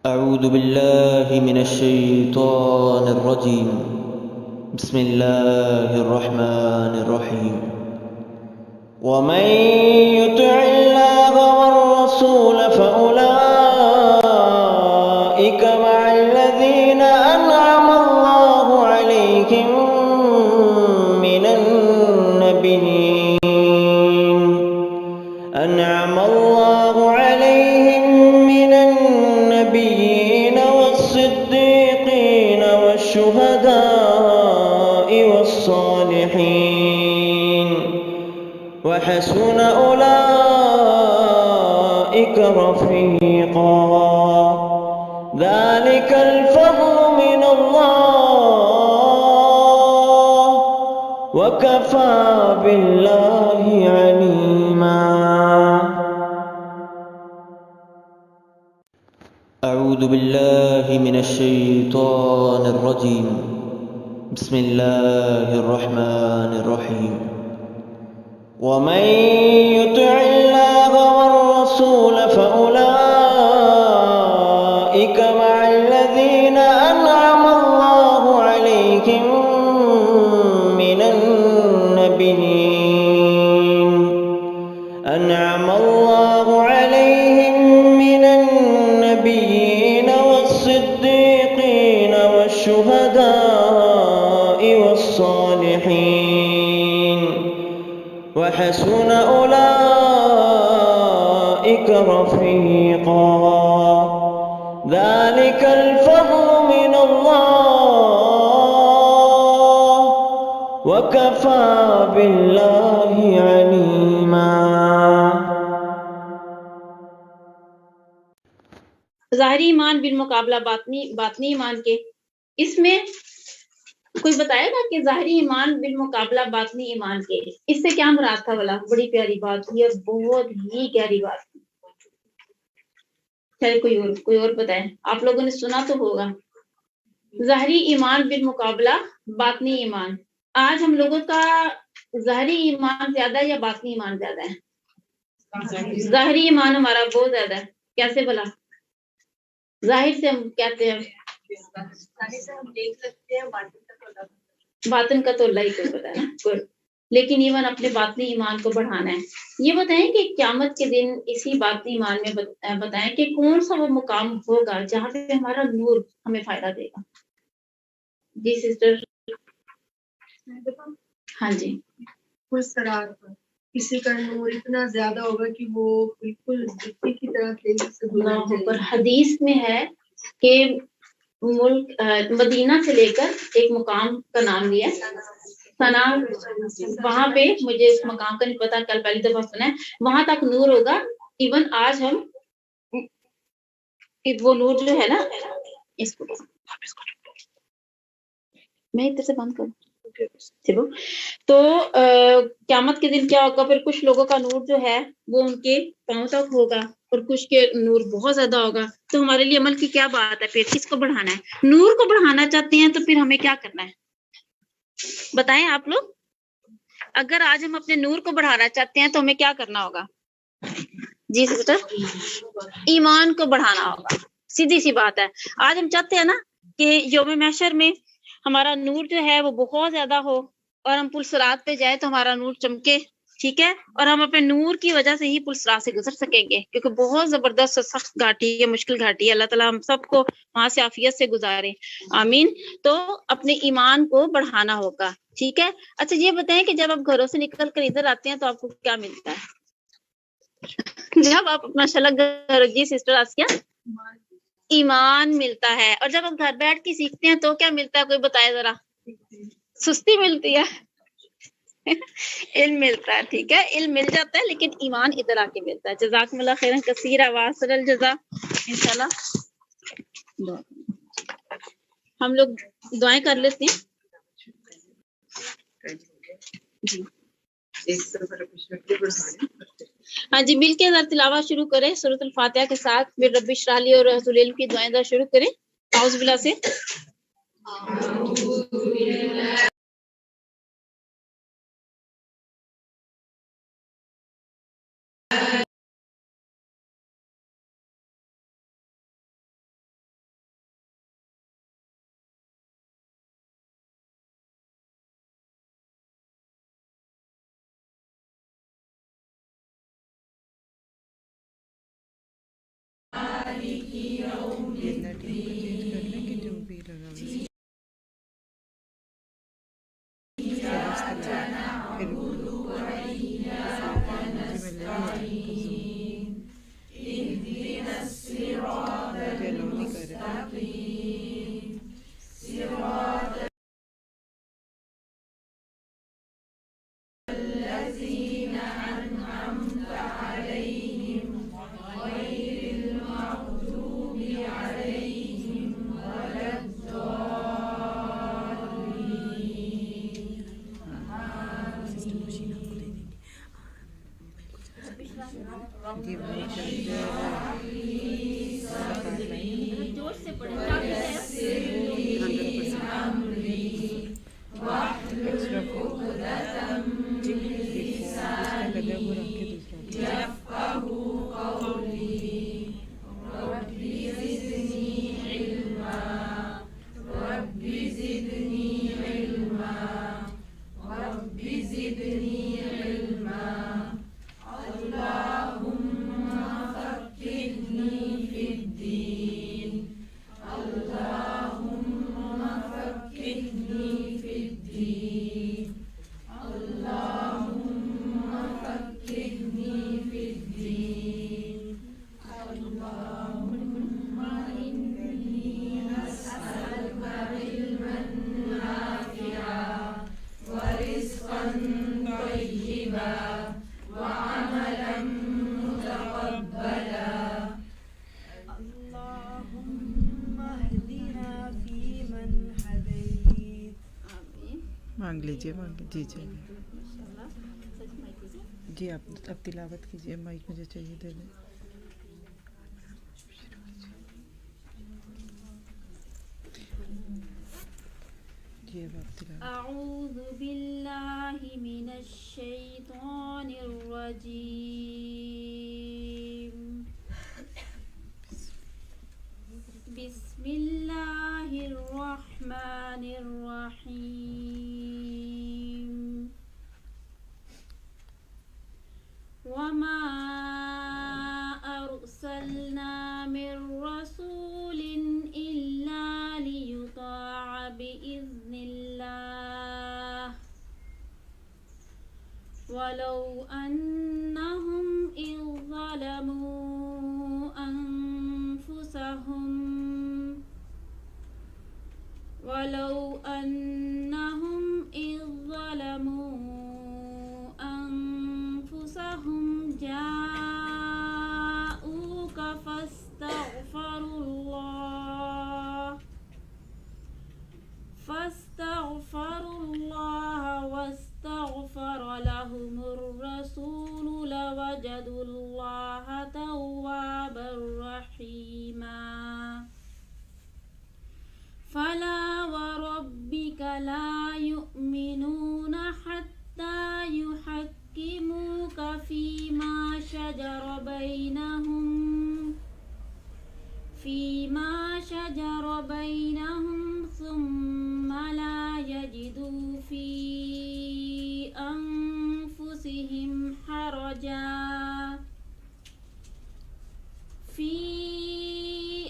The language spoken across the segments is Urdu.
أعوذ بالله من الشيطان الرجيم. بسم الله الرحمن الرحيم. ومن يطع الله والرسول فأولئك مع الذين أنعم الله عليهم من النبيين والصديقين والشهداء والصالحين وحسن أولئك رفيقا. ذلك الفضل من الله وكفى بالله عليما. أعوذ بالله من الشيطان الرجيم. بسم الله الرحمن الرحيم. ومن يطع الله والرسول فأولئك مع الذين أنعم الله عليهم من النبيين والصديقين والشهداء والصالحين وحسن أولئك رفيقا. ذلك الفضل من الله وكفى بالله عليما. ظاہری ایمان بالمقابلہ باطنی ایمان کے، اس میں کوئی بتائے گا کہ ظاہری ایمان بالمقابلہ باطنی ایمان کے اس سے کیا مراد تھا؟ والا بڑی پیاری بات تھی اور بہت ہی گہری بات تھی. چلے کوئی اور بتائے. آپ لوگوں نے سنا تو ہوگا ظاہری ایمان بالمقابلہ باطنی ایمان. آج ہم لوگوں کا ظاہری ایمان زیادہ یا باطنی ایمان زیادہ ہے؟ ظاہری ایمان ہمارا بہت زیادہ ہے. کیسے بلا؟ ظاہر سے ہم کہتے ہیں باطن کا تو اللہ ہی کو پتا ہے نا. لیکن ایون اپنے باطنی ایمان کو بڑھانا ہے. یہ بتائیں کہ قیامت کے دن اسی باطنی ایمان میں بتائیں کہ کون سا وہ مقام ہوگا جہاں پہ ہمارا نور ہمیں فائدہ دے گا. جی سسٹر. ہاں جی. کسی کا نور اتنا زیادہ ہوگا کہ وہ بالکل مٹی کی طرح تیزی سے پر حدیث میں ہے کہ ملک مدینہ سے لے کر ایک مقام کا نام لیا سنا، وہاں پہ مجھے اس مقام کا نہیں پتا، کل پہلی دفعہ سنا ہے. وہاں تک نور ہوگا. ایون آج ہم وہ نور جو ہے نا، اس کو میں ادھر سے بند کروں تو قیامت کے دن کیا ہوگا؟ پھر کچھ لوگوں کا نور جو ہے وہ ان کے پاؤں تک ہوگا اور کچھ کے نور بہت زیادہ ہوگا. تو ہمارے لیے عمل کی کیا بات ہے؟ پھر کس کو بڑھانا ہے؟ نور کو بڑھانا چاہتے ہیں تو پھر ہمیں کیا کرنا ہے بتائیں آپ لوگ. اگر آج ہم اپنے نور کو بڑھانا چاہتے ہیں تو ہمیں کیا کرنا ہوگا؟ جی سسٹر. ایمان کو بڑھانا ہوگا. سیدھی سی بات ہے. آج ہم چاہتے ہیں نا کہ یوم محشر میں ہمارا نور جو ہے وہ بہت زیادہ ہو اور ہم پل صراط پہ جائے تو ہمارا نور چمکے، ٹھیک ہے، اور ہم اپنے نور کی وجہ سے ہی پل صراط سے گزر سکیں گے، کیونکہ بہت زبردست سخت گھاٹی ہے، مشکل گھاٹی ہے. اللہ تعالیٰ ہم سب کو وہاں سے عافیت سے گزارے، آمین. تو اپنے ایمان کو بڑھانا ہوگا، ٹھیک ہے. اچھا یہ بتائیں کہ جب آپ گھروں سے نکل کر ادھر آتے ہیں تو آپ کو کیا ملتا ہے جب آپ ماشاء اللہ گھر؟ جی سسٹر آسیہ. ایمان ملتا ہے. اور جب ہم گھر بیٹھ کے سیکھتے ہیں تو کیا ملتا ہے؟ کوئی بتائے ذرا. سستی ملتی ہے علم ملتا ہے، ٹھیک ہے، علم مل جاتا ہے لیکن ایمان ادھر آ کے ملتا ہے. جزاکم اللہ خیرا کثیرا واسر الجزا. انشاءاللہ ہم لوگ دعائیں کر لیتے ہیں. جی ہاں جی، مل کے ذرا تلاوت شروع کریں سورۃ الفاتحہ کے ساتھ. پھر رب اشرح لی اور رسول علم کی دعائیں ذرا شروع کریں. اعوذ باللہ سے یہ نیٹنگ کو چینج کر لیں کہ جو بھی لگا ہوئے پھر جی وہ جوش سے پڑھیں مانگ لیجیے جی جی جی آپ اب تلاوت کیجیے مائک مجھے چاہیے دے دیں جی اب آپ تلاوت اعوذ باللہ من الشیطان الرجیم بسم اللہ الرحمن الرحیم وما أرسلنا من رسول إلا ليطاع بإذن الله ولو أنهم إذ ظلموا أنفسهم جاءوك فاستغفروا الله واستغفر لهم الرسول لوجدوا الله توابا رحيما فلا وربك لا يؤمنون حتى يحكموك فيما شجر بينهم ثم لا يجدوا في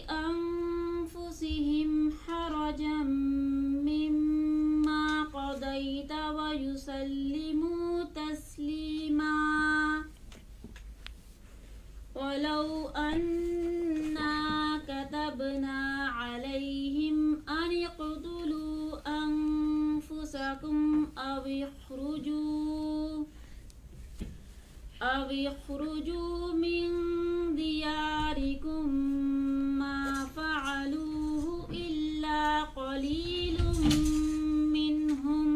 أنفسهم حرجا مما قضيت ويسلموا تسليما ولو أنا كتبنا عليهم أن اقتلوا أنفسكم أو اخرجوا من دياركم ما فعلوه إلا قليل منهم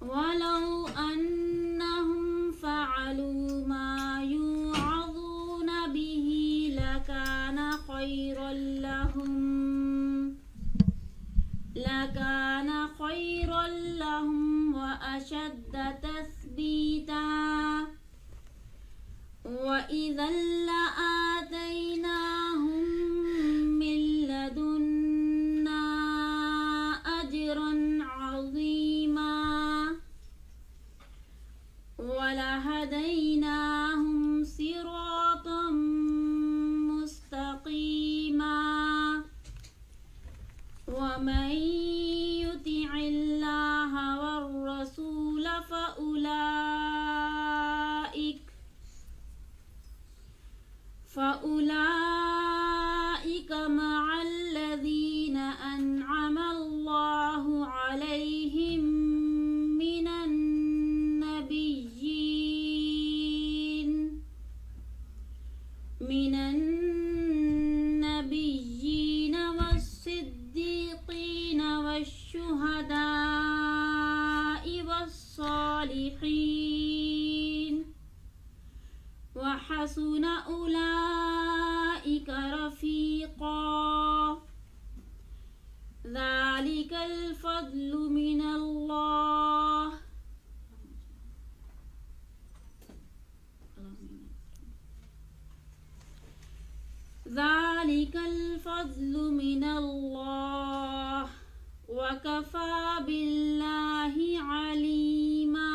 ولو أنهم فعلوا ما يوعظون به لكان خيرا لهم وأشد تثبيتا وإذا لآتيناهم من لدنا أجرا عظيما ولهديناهم صراطا فأولئك مع الذين أنعم الله عليهم من النبيين والصديقين والشهداء والصالحين وحسن أولئك رفيقا ذلك الفضل من الله ذلك الفضل من الله وكفى بالله عليما.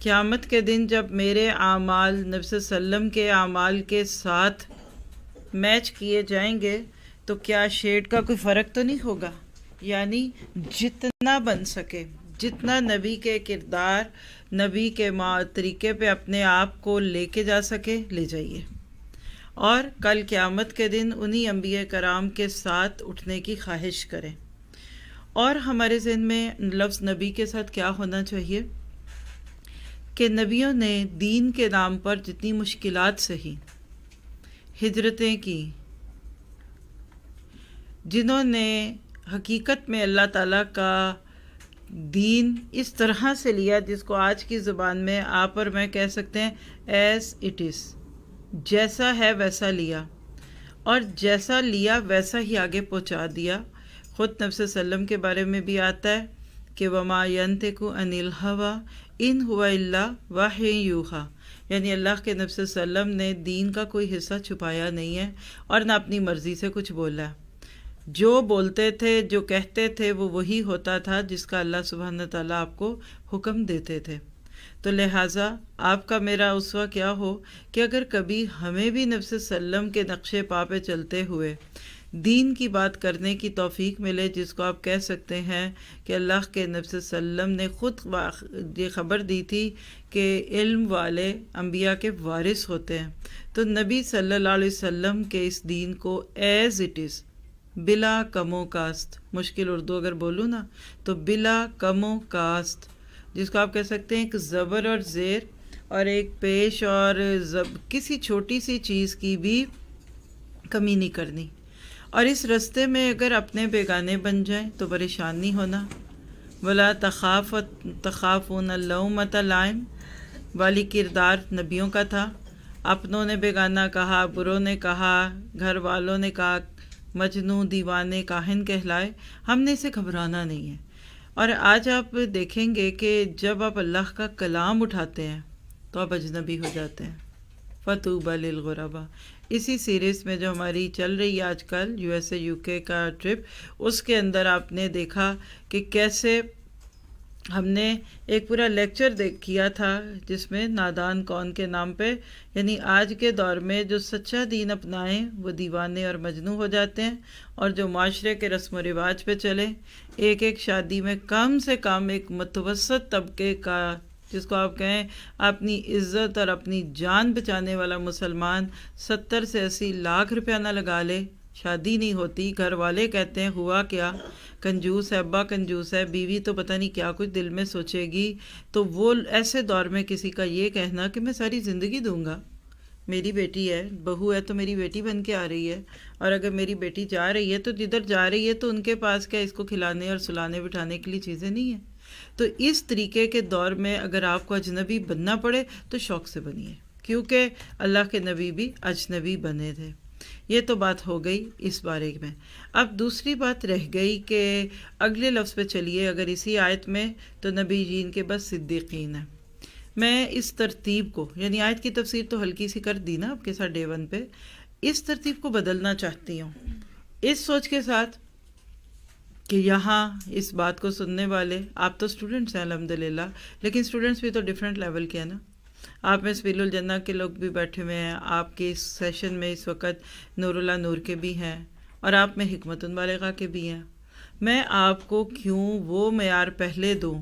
قیامت کے دن جب میرے اعمال نبی صلی اللہ علیہ وسلم کے اعمال کے ساتھ میچ کیے جائیں گے تو کیا شیڈ کا کوئی فرق تو نہیں ہوگا؟ یعنی جتنا بن سکے، جتنا نبی کے کردار، نبی کے طریقے پہ اپنے آپ کو لے کے جا سکے لے جائیے، اور کل قیامت کے دن انہی انبیاء کرام کے ساتھ اٹھنے کی خواہش کریں۔ اور ہمارے ذہن میں لفظ نبی کے ساتھ کیا ہونا چاہیے کہ نبیوں نے دین کے نام پر جتنی مشکلات سہی، ہجرتیں کی، جنہوں نے حقیقت میں اللہ تعالیٰ کا دین اس طرح سے لیا جس کو آج کی زبان میں آپ اور میں کہہ سکتے ہیں ایز اٹ از، جیسا ہے ویسا لیا، اور جیسا لیا ویسا ہی آگے پہنچا دیا۔ خود نبی صلی اللہ علیہ وسلم کے بارے میں بھی آتا ہے کہ وما ینطق عن الہوی ان ہوا الا وحی یوحی، یعنی اللہ کے نبی صلی اللہ علیہ وسلم نے دین کا کوئی حصہ چھپایا نہیں ہے اور نہ اپنی مرضی سے کچھ بولا ہے۔ جو بولتے تھے، جو کہتے تھے، وہ وہی ہوتا تھا جس کا اللہ سبحانہ تعالیٰ آپ کو حکم دیتے تھے۔ تو لہٰذا آپ کا میرا اسوہ کیا ہو کہ اگر کبھی ہمیں بھی نبی صلی اللہ علیہ وسلم کے نقشے پا پہ چلتے ہوئے دین کی بات کرنے کی توفیق ملے، جس کو آپ کہہ سکتے ہیں کہ اللہ کے نبی صلی اللہ علیہ وسلم نے خود یہ خبر دی تھی کہ علم والے انبیاء کے وارث ہوتے ہیں، تو نبی صلی اللہ علیہ وسلم کے اس دین کو ایز اٹ از، بلا کم و کاست، مشکل اردو اگر بولوں نا تو بلا کم و کاست، جس کو آپ کہہ سکتے ہیں ایک زبر اور زیر اور ایک پیش اور کسی چھوٹی سی چیز کی بھی کمی نہیں کرنی، اور اس رستے میں اگر اپنے بیگانے بن جائیں تو پریشان نہیں ہونا۔ ولا تخافون لومۃ لائم والی کردار نبیوں کا تھا، اپنوں نے بیگانہ کہا، بروں نے کہا، گھر والوں نے کہا، مجنوں، دیوانے، کاہن کہلائے، ہم نے اسے گھبرانا نہیں ہے۔ اور آج آپ دیکھیں گے کہ جب آپ اللہ کا کلام اٹھاتے ہیں تو آپ اجنبی ہو جاتے ہیں۔ فطوبی للغرباء، اسی سیریز میں جو ہماری چل رہی ہے آج کل یو ایس اے یو کے کا ٹرپ، اس کے اندر آپ نے دیکھا کہ کیسے ہم نے ایک پورا لیکچر کیا تھا جس میں نادان کون کے نام پہ، یعنی آج کے دور میں جو سچا دین اپنائیں وہ دیوانے اور مجنوں ہو جاتے ہیں، اور جو معاشرے کے رسم و رواج پہ چلے، ایک شادی میں کم سے کم ایک متوسط طبقے کا، جس کو آپ کہیں اپنی عزت اور اپنی جان بچانے والا مسلمان 70 سے 80 لاکھ روپیہ نہ لگا لے، شادی نہیں ہوتی۔ گھر والے کہتے ہیں ہوا کیا، کنجوس ہے، ابا کنجوس ہے، بیوی تو پتہ نہیں کیا کچھ دل میں سوچے گی۔ تو وہ ایسے دور میں کسی کا یہ کہنا کہ میں ساری زندگی دوں گا، میری بیٹی ہے، بہو ہے تو میری بیٹی بن کے آ رہی ہے، اور اگر میری بیٹی جا رہی ہے تو جدھر جا رہی ہے تو ان کے پاس کیا اس کو کھلانے اور سلانے بٹھانے کے لیے چیزیں نہیں ہیں۔ تو اس طریقے کے دور میں اگر آپ کو اجنبی بننا پڑے تو شوق سے بنیے، کیونکہ اللہ کے نبی بھی اجنبی بنے تھے۔ یہ تو بات ہو گئی اس بارے میں۔ اب دوسری بات رہ گئی کہ اگلے لفظ پہ چلیے، اگر اسی آیت میں تو نبی جین کے بس صدیقین ہیں۔ میں اس ترتیب کو، یعنی آیت کی تفسیر تو ہلکی سی کر دی نا آپ کے ساتھ ڈے 1 پہ، اس ترتیب کو بدلنا چاہتی ہوں اس سوچ کے ساتھ کہ یہاں اس بات کو سننے والے آپ تو اسٹوڈنٹس ہیں الحمدللہ، لیکن اسٹوڈنٹس بھی تو ڈیفرنٹ لیول کے ہیں نا۔ آپ میں سبیل الجنہ کے لوگ بھی بیٹھے ہوئے ہیں، آپ کے اس سیشن میں اس وقت نور اللہ نور کے بھی ہیں، اور آپ میں حکمت بالغہ کے بھی ہیں۔ میں آپ کو کیوں وہ معیار پہلے دوں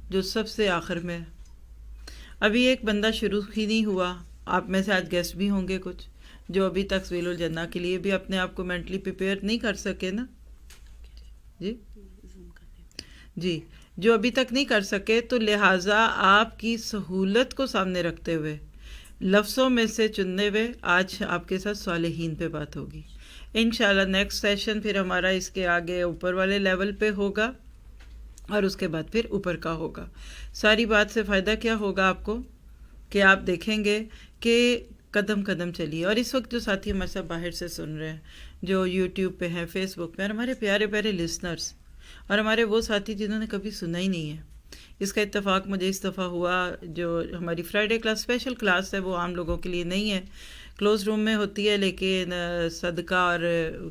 جو سب سے آخر میں؟ ابھی ایک بندہ شروع ہی نہیں ہوا، آپ میں سے آج گیسٹ بھی ہوں گے کچھ جو ابھی تک سبیل الجنہ کے لیے بھی اپنے آپ کو مینٹلی پریپیئر نہیں کر سکے نا، جی جو ابھی تک نہیں کر سکے، تو لہٰذا آپ کی سہولت کو سامنے رکھتے ہوئے لفظوں میں سے چننے ہوئے آج آپ کے ساتھ صالحین پہ بات ہوگی انشاءاللہ۔ نیکسٹ سیشن پھر ہمارا اس کے آگے اوپر والے لیول پہ ہوگا، اور اس کے بعد پھر اوپر کا ہوگا۔ ساری بات سے فائدہ کیا ہوگا آپ کو کہ آپ دیکھیں گے کہ قدم قدم چلیے۔ اور اس وقت جو ساتھی ہمارے ساتھ باہر سے سن رہے ہیں، جو یوٹیوب پہ ہیں، فیس بک پہ، اور ہمارے پیارے پیارے لسنرز، اور ہمارے وہ ساتھی جنہوں نے کبھی سنا ہی نہیں ہے، اس کا اتفاق مجھے اس دفعہ ہوا۔ جو ہماری فرائیڈے کلاس اسپیشل کلاس ہے وہ عام لوگوں کے لیے نہیں ہے، کلوز روم میں ہوتی ہے، لیکن صدقہ اور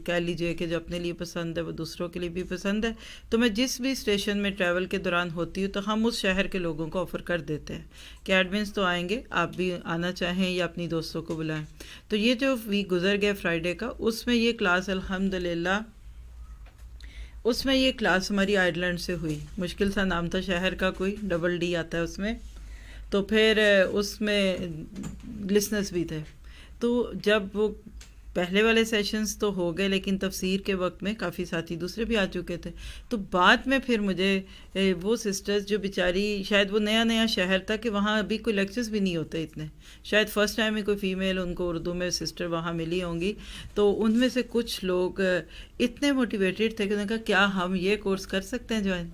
کہہ لیجئے کہ جو اپنے لیے پسند ہے وہ دوسروں کے لیے بھی پسند ہے. تو میں جس بھی اسٹیشن میں ٹریول کے دوران ہوتی ہوں تو ہم اس شہر کے لوگوں کو آفر کر دیتے ہیں کہ ایڈمنس تو آئیں گے، آپ بھی آنا چاہیں یا اپنی دوستوں کو بلائیں. تو یہ جو ویک گزر گیا فرائیڈے کا، اس میں یہ کلاس الحمدللہ اس میں یہ کلاس ہماری آئرلینڈ سے ہوئی. مشکل سا نام تھا شہر کا، کوئی ڈبل ڈی آتا ہے اس میں. تو پھر اس میں لسنرز بھی تھے. تو جب وہ پہلے والے سیشنز تو ہو گئے، لیکن تفسیر کے وقت میں کافی ساتھی دوسرے بھی آ چکے تھے. تو بعد میں پھر مجھے وہ سسٹرز جو بیچاری، شاید وہ نیا نیا شہر تھا کہ وہاں ابھی کوئی لیکچرز بھی نہیں ہوتے اتنے، شاید فرسٹ ٹائم ہی کوئی فیمیل ان کو اردو میں سسٹر وہاں ملی ہوں گی. تو ان میں سے کچھ لوگ اتنے موٹیویٹڈ تھے کہ انہوں نے کہا کیا ہم یہ کورس کر سکتے ہیں جوائن.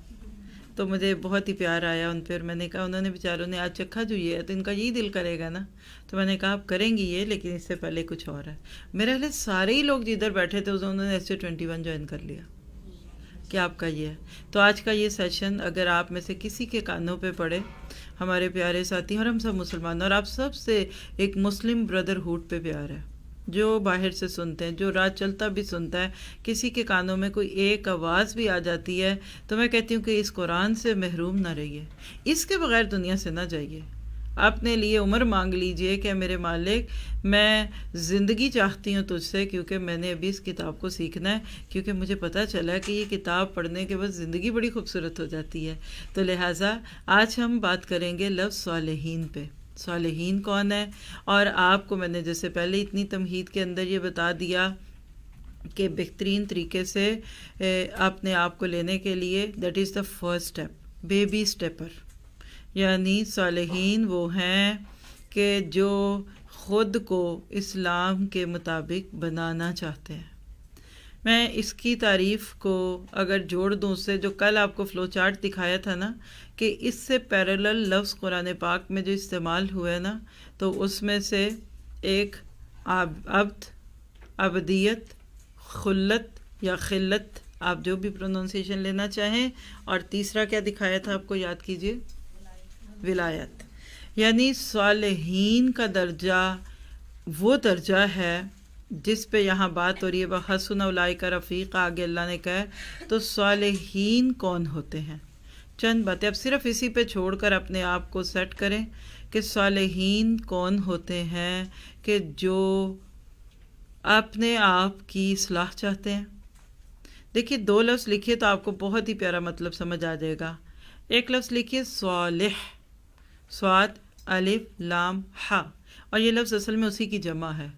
تو مجھے بہت ہی پیار آیا ان پر. میں نے کہا انہوں نے بیچاروں نے آج چکھا جو یہ ہے تو ان کا یہی دل کرے گا نا. تو میں نے کہا آپ کریں گی یہ، لیکن اس سے پہلے کچھ اور ہے. میرے خیال سارے ہی لوگ جدھر بیٹھے تھے انہوں نے SJ21 جوائن کر لیا کہ آپ کا یہ ہے. تو آج کا یہ سیشن اگر آپ میں سے کسی کے کانوں پہ پڑے، ہمارے پیارے ساتھی اور ہم سب مسلمان، اور آپ سب سے ایک مسلم بردرہوڈ پہ پیار ہے، جو باہر سے سنتے ہیں، جو رات چلتا بھی سنتا ہے، کسی کے کانوں میں کوئی ایک آواز بھی آ جاتی ہے تو میں کہتی ہوں کہ اس قرآن سے محروم نہ رہیے، اس کے بغیر دنیا سے نہ جائیے. اپنے لیے عمر مانگ لیجئے کہ میرے مالک میں زندگی چاہتی ہوں تجھ سے، کیونکہ میں نے ابھی اس کتاب کو سیکھنا ہے، کیونکہ مجھے پتہ چلا کہ یہ کتاب پڑھنے کے بعد زندگی بڑی خوبصورت ہو جاتی ہے. تو لہٰذا آج ہم بات کریں گے لفظ صالحین پہ. صالحین کون ہے؟ اور آپ کو میں نے جیسے پہلے اتنی تمہید کے اندر یہ بتا دیا کہ بہترین طریقے سے اپنے آپ کو لینے کے لیے that is the first step, baby stepper. یعنی صالحین وہ ہیں کہ جو خود کو اسلام کے مطابق بنانا چاہتے ہیں. میں اس کی تعریف کو اگر جوڑ دوں اس سے جو کل آپ کو فلو چارٹ دکھایا تھا نا، کہ اس سے پیرالل لفظ قرآن پاک میں جو استعمال ہوئے نا، تو اس میں سے ایک عبد، عبدیت، خلت یا خلت، آپ جو بھی پروننسیشن لینا چاہیں، اور تیسرا کیا دکھایا تھا آپ کو یاد کیجئے؟ ولایت. یعنی صالحین کا درجہ وہ درجہ ہے جس پہ یہاں بات ہو رہی ہے. وَحَسُنَ أُولَٰئِكَ رَفِیقًا آگے اللہ نے کہا. تو صالحین کون ہوتے ہیں؟ چند باتیں اب صرف اسی پہ چھوڑ کر اپنے آپ کو سیٹ کریں کہ صالحین کون ہوتے ہیں کہ جو اپنے آپ کی اصلاح چاہتے ہیں. دیکھیے 2 لفظ لکھیے تو آپ کو بہت ہی پیارا مطلب سمجھ آ جائے گا. ایک لفظ لکھیے صالح، صاد الف لام ہا، اور یہ لفظ اصل میں اسی کی جمع ہے.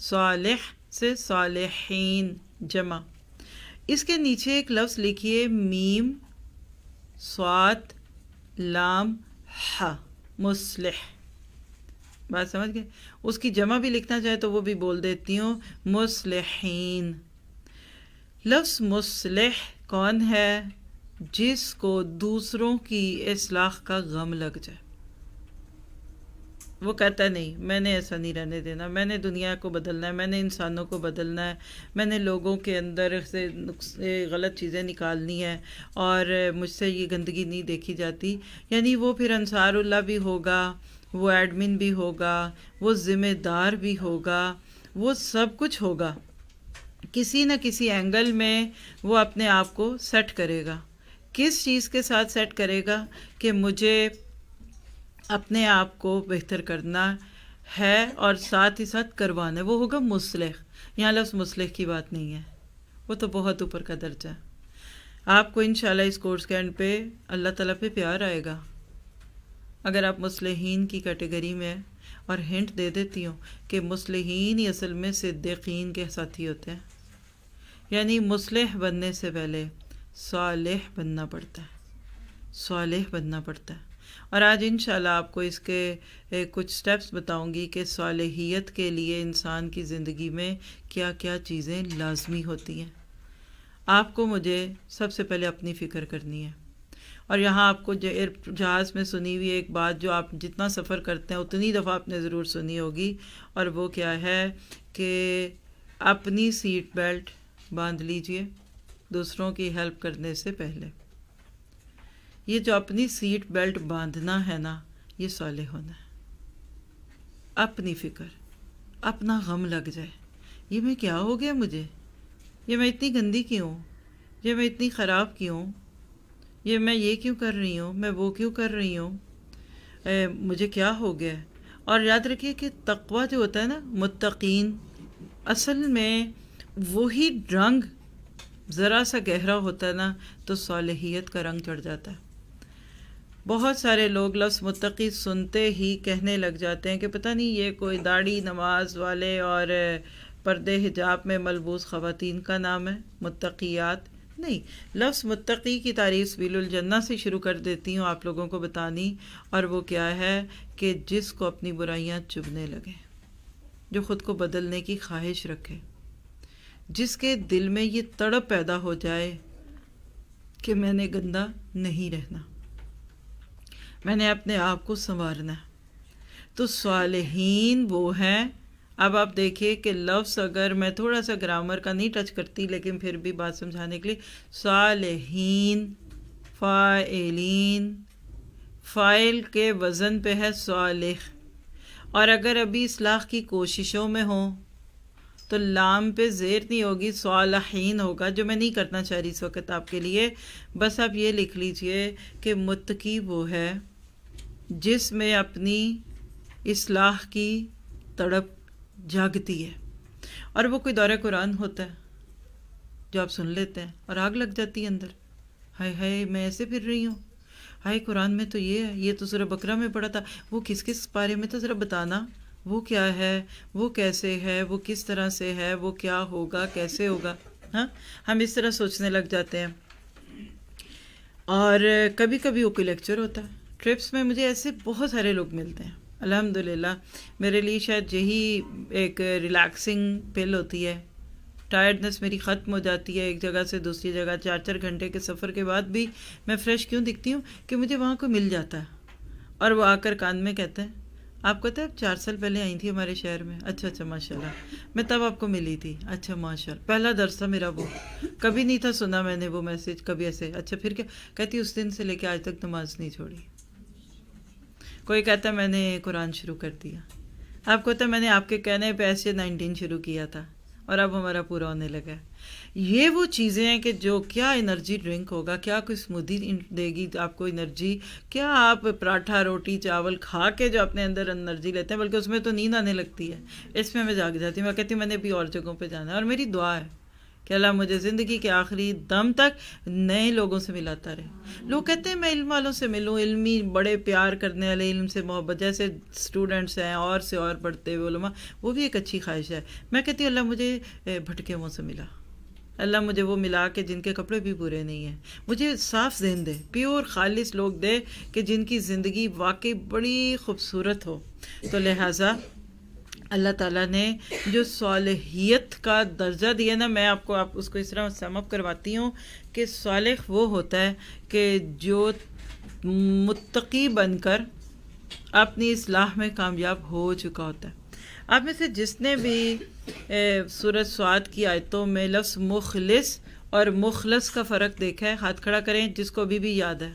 صالح سے صالحین جمع. اس کے نیچے ایک لفظ لکھیے میم صاد لام ہا، مصلح. بات سمجھ گئے؟ اس کی جمع بھی لکھنا چاہے تو وہ بھی بول دیتی ہوں، مصلحین. لفظ مصلح کون ہے؟ جس کو دوسروں کی اصلاح کا غم لگ جائے. وہ کہتا ہے نہیں میں نے ایسا نہیں رہنے دینا، میں نے دنیا کو بدلنا ہے، میں نے انسانوں کو بدلنا ہے، میں نے لوگوں کے اندر سے غلط چیزیں نکالنی ہے، اور مجھ سے یہ گندگی نہیں دیکھی جاتی. یعنی وہ پھر انصار اللہ بھی ہوگا، وہ ایڈمن بھی ہوگا، وہ ذمہ دار بھی ہوگا، وہ سب کچھ ہوگا. کسی نہ کسی اینگل میں وہ اپنے آپ کو سیٹ کرے گا. کس چیز کے ساتھ سیٹ کرے گا؟ کہ مجھے اپنے آپ کو بہتر کرنا ہے اور ساتھ ہی ساتھ کروانا ہے. وہ ہوگا مصلح. یہاں لفظ مصلح کی بات نہیں ہے، وہ تو بہت اوپر کا درجہ ہے. آپ کو انشاءاللہ اس کورس کے اینڈ پہ اللہ تعالیٰ پہ پیار آئے گا اگر آپ مصلحین کی کیٹیگری میں ہیں. اور ہنٹ دے دیتی ہوں کہ مصلحین ہی اصل میں صدیقین کے ساتھی ہوتے ہیں. یعنی مصلح بننے سے پہلے صالح بننا پڑتا ہے، صالح بننا پڑتا ہے. اور آج انشاءاللہ آپ کو اس کے کچھ سٹیپس بتاؤں گی کہ صالحیت کے لیے انسان کی زندگی میں کیا کیا چیزیں لازمی ہوتی ہیں. آپ کو مجھے سب سے پہلے اپنی فکر کرنی ہے. اور یہاں آپ کو جہاز میں سنی ہوئی ایک بات جو آپ جتنا سفر کرتے ہیں اتنی دفعہ آپ نے ضرور سنی ہوگی، اور وہ کیا ہے کہ اپنی سیٹ بیلٹ باندھ لیجئے دوسروں کی ہیلپ کرنے سے پہلے. یہ جو اپنی سیٹ بیلٹ باندھنا ہے نا، یہ صالح ہونا ہے. اپنی فکر، اپنا غم لگ جائے، یہ میں کیا ہو گیا مجھے، یہ میں اتنی گندی کیوں، یہ میں اتنی خراب کیوں، یہ میں یہ کیوں کر رہی ہوں، میں وہ کیوں کر رہی ہوں، مجھے کیا ہو گیا. اور یاد رکھیے کہ تقویٰ جو ہوتا ہے نا، متقین، اصل میں وہی رنگ ذرا سا گہرا ہوتا ہے نا تو صالحیت کا رنگ چڑھ جاتا ہے. بہت سارے لوگ لفظ متقی سنتے ہی کہنے لگ جاتے ہیں کہ پتہ نہیں یہ کوئی داڑھی نماز والے اور پردے حجاب میں ملبوس خواتین کا نام ہے متقیات. نہیں، لفظ متقی کی تعریف سبیل الجنہ سے شروع کر دیتی ہوں آپ لوگوں کو بتانی، اور وہ کیا ہے کہ جس کو اپنی برائیاں چبھنے لگے، جو خود کو بدلنے کی خواہش رکھے، جس کے دل میں یہ تڑپ پیدا ہو جائے کہ میں نے گندا نہیں رہنا، میں نے اپنے آپ کو سنوارنا ہے. تو صالحین وہ ہیں. اب آپ دیکھیے کہ لفظ اگر میں تھوڑا سا گرامر کا نہیں ٹچ کرتی لیکن پھر بھی بات سمجھانے کے لیے، صالحین، فاعلین، فاعل کے وزن پہ ہے صالح، اور اگر ابھی اصلاح کی کوششوں میں ہوں تو لام پہ زیر نہیں ہوگی، صالحین ہوگا، جو میں نہیں کرنا چاہ رہی اس وقت آپ کے لیے. بس آپ یہ لکھ لیجئے کہ متقی وہ ہے جس میں اپنی اصلاح کی تڑپ جاگتی ہے، اور وہ کوئی دورہ قرآن ہوتا ہے جو آپ سن لیتے ہیں اور آگ لگ جاتی ہے اندر، ہائے ہائے میں ایسے پھر رہی ہوں، ہائے قرآن میں تو یہ ہے، یہ تو سورہ بقرہ میں پڑھا تھا، وہ کس کس پارے میں تھا ذرا بتانا، وہ کیا ہے، وہ کیسے ہے، وہ کس طرح سے ہے، وہ کیا ہوگا، کیسے ہوگا. ہاں، ہم اس طرح سوچنے لگ جاتے ہیں. اور کبھی کبھی وہ کوئی لیکچر ہوتا ہے. ٹرپس میں مجھے ایسے بہت سارے لوگ ملتے ہیں، الحمدللہ. میرے لیے شاید یہی ایک ریلیکسنگ پل ہوتی ہے. ٹائرڈنس میری ختم ہو جاتی ہے ایک جگہ سے دوسری جگہ، 4 گھنٹے کے سفر کے بعد بھی میں فریش کیوں دکھتی ہوں کہ مجھے وہاں کو مل جاتا ہے، اور وہ آ کر کان میں کہتے ہیں آپ کو آپ 4 سال پہلے آئی تھی ہمارے شہر میں، اچھا ماشاء اللہ، میں تب آپ کو ملی تھی، اچھا ماشاء اللہ، پہلا درس تھا میرا، وہ کبھی نہیں تھا سنا میں نے وہ میسج کبھی ایسے. اچھا پھر کیا کہتی، اس دن سے لے کے آج تک نماز نہیں چھوڑی. کوئی کہتا ہے میں نے قرآن شروع کر دیا. آپ کو پتہ ہے میں نے آپ کے کہنے پہ ایسے 19 شروع کیا تھا اور اب ہمارا پورا ہونے لگا. یہ وہ چیزیں ہیں کہ جو کیا انرجی ڈرنک ہوگا، کیا کوئی اسموتھی دے گی آپ کو انرجی، کیا آپ پراٹھا روٹی چاول کھا کے جو اپنے اندر انرجی لیتے ہیں، بلکہ اس میں تو نیند آنے لگتی ہے. اس میں جاگ جاتی ہوں، میں کہتی ہوں میں نے بھی اور جگہوں پہ جانا ہے، اور میری دعا ہے کہ اللہ مجھے زندگی کے آخری دم تک نئے لوگوں سے ملاتا رہے. لوگ کہتے ہیں میں علم والوں سے ملوں، علمی بڑے پیار کرنے والے، علم سے محبت، جیسے اسٹوڈنٹس ہیں اور سے اور پڑھتے ہوئے علماء، وہ بھی ایک اچھی خواہش ہے. میں کہتی ہوں اللہ مجھے بھٹکے منہ سے ملا، اللہ مجھے وہ ملا کہ جن کے کپڑے بھی برے نہیں ہیں، مجھے صاف ذہن دے، پیور خالص لوگ دے کہ جن کی زندگی واقعی بڑی خوبصورت ہو. تو لہٰذا اللہ تعالیٰ نے جو صالحیت کا درجہ دیا نا، میں آپ اس کو اس طرح سم اپ کرواتی ہوں کہ صالح وہ ہوتا ہے کہ جو متقی بن کر اپنی اصلاح میں کامیاب ہو چکا ہوتا ہے. آپ میں سے جس نے بھی سورہ صاد کی آیتوں میں لفظ مخلص اور مخلص کا فرق دیکھا ہے، ہاتھ کھڑا کریں جس کو ابھی بھی یاد ہے.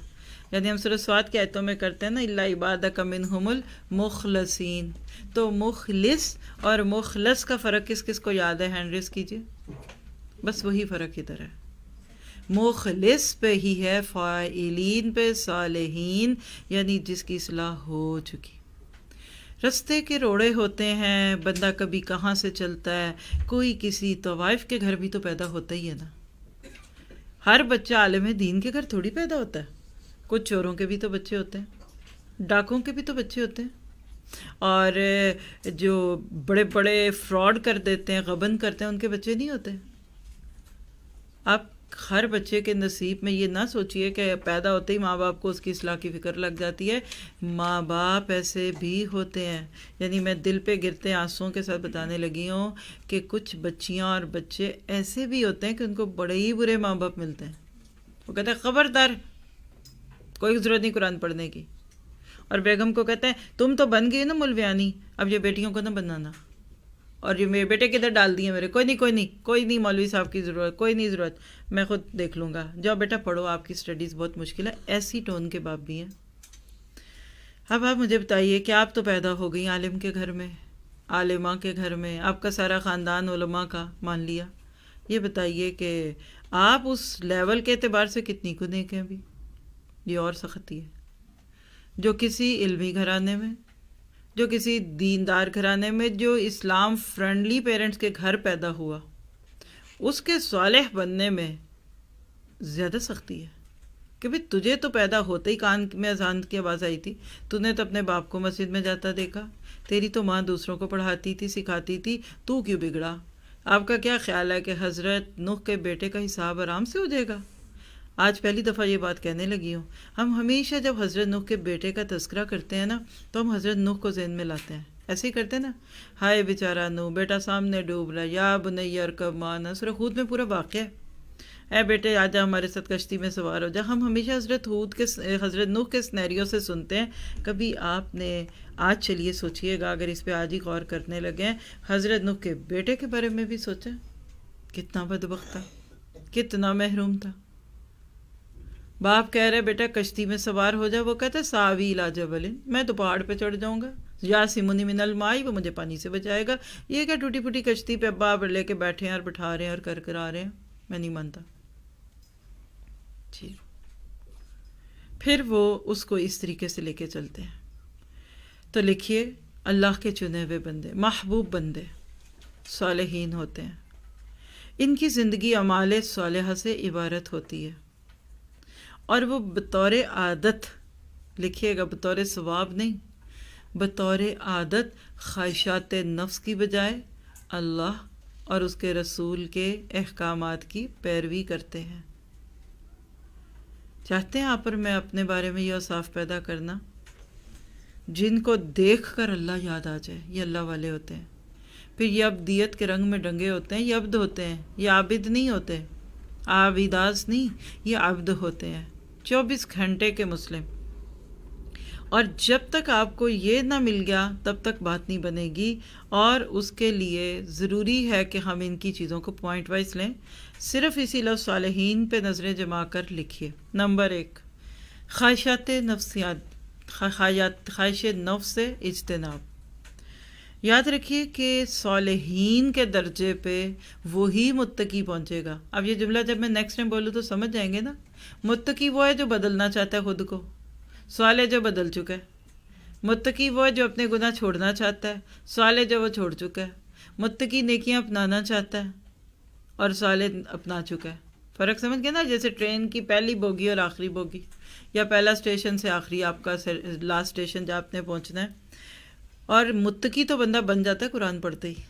یعنی ہم سورہ صاد کی آیتوں میں کرتے ہیں نا الا عبادک منہم المخلصین، تو مخلص اور مخلص کا فرق کس کس کو یاد ہے؟ ہینڈ ریز کیجیے. بس وہی فرق ادھر ہے، مخلص پہ ہی ہے، فاعلین پہ، صالحین یعنی جس کی اصلاح ہو چکی. رستے کے روڑے ہوتے ہیں، بندہ کبھی کہاں سے چلتا ہے، کوئی کسی طوائف کے گھر بھی تو پیدا ہوتا ہی ہے نا. ہر بچہ عالم دین کے گھر تھوڑی پیدا ہوتا ہے. کچھ چوروں کے بھی تو بچے ہوتے ہیں، ڈاکوں کے بھی تو بچے ہوتے ہیں، اور جو بڑے بڑے فراڈ کر دیتے ہیں، غبن کرتے ہیں، ان کے بچے نہیں ہوتے. آپ ہر بچے کے نصیب میں یہ نہ سوچئے کہ پیدا ہوتے ہی ماں باپ کو اس کی اصلاح کی فکر لگ جاتی ہے. ماں باپ ایسے بھی ہوتے ہیں. یعنی میں دل پہ گرتے آنسوؤں کے ساتھ بتانے لگی ہوں کہ کچھ بچیاں اور بچے ایسے بھی ہوتے ہیں کہ ان کو بڑے ہی برے ماں باپ ملتے ہیں. وہ کہتے ہیں خبردار، کوئی ضرورت نہیں قرآن پڑھنے کی. اور بیگم کو کہتے ہیں تم تو بن گئی نا مولویانی، اب یہ بیٹیوں کو نہ بنانا. اور یہ میرے بیٹے کدھر ڈال دیے میرے، کوئی نہیں مولوی صاحب کی ضرورت، کوئی نہیں ضرورت، میں خود دیکھ لوں گا، جاؤ بیٹا پڑھو، آپ کی اسٹڈیز بہت مشکل ہے. ایسی ٹون کے باپ بھی ہیں. اب آپ مجھے بتائیے کہ آپ تو پیدا ہو گئی عالم کے گھر میں، عالمہ کے گھر میں، آپ کا سارا خاندان علماء کا مان لیا، یہ بتائیے کہ آپ اس لیول کے اعتبار سے کتنی کو نیک ہیں ابھی؟ یہ اور سختی ہے. جو کسی علمی گھرانے میں، جو کسی دیندار گھرانے میں، جو اسلام فرینڈلی پیرنٹس کے گھر پیدا ہوا، اس کے صالح بننے میں زیادہ سختی ہے کہ بھئی تجھے تو پیدا ہوتے ہی کان میں اذان کی آواز آئی تھی، تو نے تو اپنے باپ کو مسجد میں جاتا دیکھا، تیری تو ماں دوسروں کو پڑھاتی تھی، سکھاتی تھی، تو کیوں بگڑا؟ آپ کا کیا خیال ہے کہ حضرت نوح کے بیٹے کا حساب آرام سے ہو جائے گا؟ آج پہلی دفعہ یہ بات کہنے لگی ہوں. ہم ہمیشہ جب حضرت نوح کے بیٹے کا تذکرہ کرتے ہیں نا تو ہم حضرت نوح کو ذہن میں لاتے ہیں. ایسے ہی کرتے ہیں نا، ہائے بیچارہ نوح، بیٹا سامنے ڈوب رہا، یا بنی ارکب معنا، سورہ ہود میں پورا واقعہ ہے. اے بیٹے آجا ہمارے ساتھ کشتی میں سوار ہو جا. ہم ہمیشہ حضرت نوح کے سنیریو سے سنتے ہیں. کبھی آپ نے آج چلیے سوچئے گا، اگر اس پہ آج ہی غور کرنے لگے، حضرت نوح کے بیٹے کے بارے میں بھی سوچیں، کتنا بدبخت تھا، کتنا محروم تھا. باپ کہہ رہے بیٹا کشتی میں سوار ہو جا، وہ کہتا ہے ساوی الی جبل، میں تو پہاڑ پہ چڑھ جاؤں گا، یاسمنی من الماء، وہ مجھے پانی سے بچائے گا. یہ کیا ٹوٹی پھوٹی کشتی پہ باپ لے کے بیٹھے ہیں اور بٹھا رہے ہیں اور کر آ رہے ہیں، میں نہیں مانتا. جی پھر وہ اس کو اس طریقے سے لے کے چلتے ہیں. تو لکھیے اللہ کے چنے ہوئے بندے، محبوب بندے، صالحین ہوتے ہیں. ان کی زندگی اعمال صالحہ سے عبارت ہوتی ہے، اور وہ بطور عادت، لکھیے گا بطور ثواب نہیں، بطور عادت خواہشات نفس کی بجائے اللہ اور اس کے رسول کے احکامات کی پیروی کرتے ہیں. چاہتے ہیں آپ اور میں اپنے بارے میں یہ اوصاف پیدا کرنا جن کو دیکھ کر اللہ یاد آ جائے، یہ اللہ والے ہوتے ہیں. پھر یہ عبدیت کے رنگ میں ڈنگے ہوتے ہیں، یہ عبد ہوتے ہیں، یہ عابد نہیں ہوتے، عابداز نہیں، یہ عبد ہوتے ہیں، 24 گھنٹے کے مسلم. اور جب تک آپ کو یہ نہ مل گیا تب تک بات نہیں بنے گی. اور اس کے لیے ضروری ہے کہ ہم ان کی چیزوں کو پوائنٹ وائز لیں. صرف اسی لفظ صالحین پہ نظریں جما کر لکھیے. نمبر 1، خواہشات نفسیات، خواہش نفس سے اجتناب. یاد رکھیے کہ صالحین کے درجے پہ وہی متقی پہنچے گا. اب یہ جملہ جب میں نیکسٹ ٹائم بولوں تو سمجھ جائیں گے نا. متقی وہ ہے جو بدلنا چاہتا ہے خود کو، صالح جو بدل چکا ہے. متقی وہ ہے جو اپنے گناہ چھوڑنا چاہتا ہے، صالح جو وہ چھوڑ چکا ہے. متقی نیکیاں اپنانا چاہتا ہے اور صالح اپنا چکا ہے. فرق سمجھ گئے نا؟ جیسے ٹرین کی پہلی بوگی اور آخری بوگی، یا پہلا اسٹیشن سے آخری آپ کا لاسٹ اسٹیشن جہاں آپ نے پہنچنا ہے. اور متقی تو بندہ بن جاتا ہے قرآن پڑھتے ہی.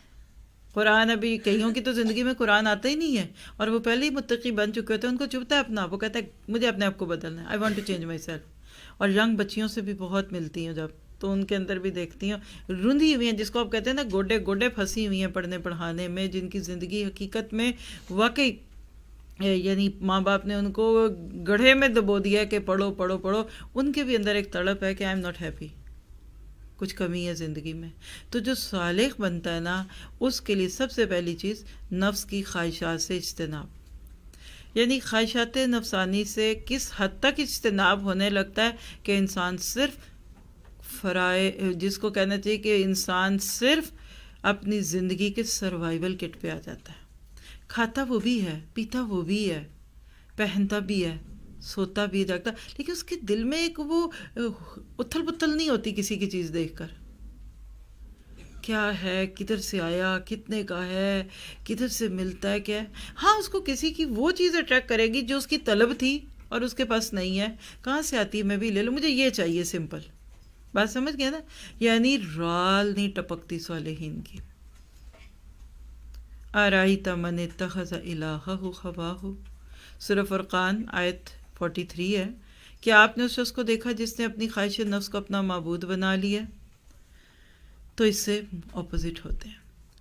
قرآن ابھی کئیوں کی تو زندگی میں قرآن آتا ہی نہیں ہے، اور وہ پہلے ہی متقی بن چکے ہوتے ہیں. ان کو چبھتا ہے اپنا، وہ کہتا ہے مجھے اپنے آپ کو بدلنا ہے، I want to change myself. اور ینگ بچیوں سے بھی بہت ملتی ہیں جب، تو ان کے اندر بھی دیکھتی ہوں رندھی ہوئی ہیں، جس کو آپ کہتے ہیں نا گوڈے گوڈے پھنسی ہوئی ہیں پڑھنے پڑھانے میں، جن کی زندگی حقیقت میں واقعی یعنی ماں باپ نے ان کو گڑھے میں دبو دیا کہ پڑھو پڑھو پڑھو. ان کے بھی اندر ایک تڑپ ہے کہ آئی ایم ناٹ ہیپی، کچھ کمی ہے زندگی میں. تو جو صالح بنتا ہے نا، اس کے لیے سب سے پہلی چیز نفس کی خواہشات سے اجتناب. یعنی خواہشات نفسانی سے کس حد تک اجتناب ہونے لگتا ہے کہ انسان صرف جس کو کہنا چاہیے کہ انسان صرف اپنی زندگی کے سروائیول کٹ پہ آ جاتا ہے. کھاتا وہ بھی ہے، پیتا وہ بھی ہے، پہنتا بھی ہے، سوتا بھی جاگتا، لیکن اس کے دل میں ایک وہ اتھل پتھل نہیں ہوتی کسی کی چیز دیکھ کر. کیا ہے، کدھر سے آیا، کتنے کا ہے، کدھر سے ملتا ہے، کیا ہے. ہاں اس کو کسی کی وہ چیز اٹریکٹ کرے گی جو اس کی طلب تھی اور اس کے پاس نہیں ہے. کہاں سے آتی ہے، میں بھی لے لوں، مجھے یہ چاہیے، سمپل بات سمجھ گیا نا. یعنی رال نہیں ٹپکتی صالحین کی. آرائیت من اتخذ الہہ ہواہ، سورہ فرقان آیت 43 ہے. کیا آپ نے اس شخص کو دیکھا جس نے اپنی خواہش نفس کو اپنا معبود بنا لیا؟ تو اس سے اپوزٹ ہوتے ہیں.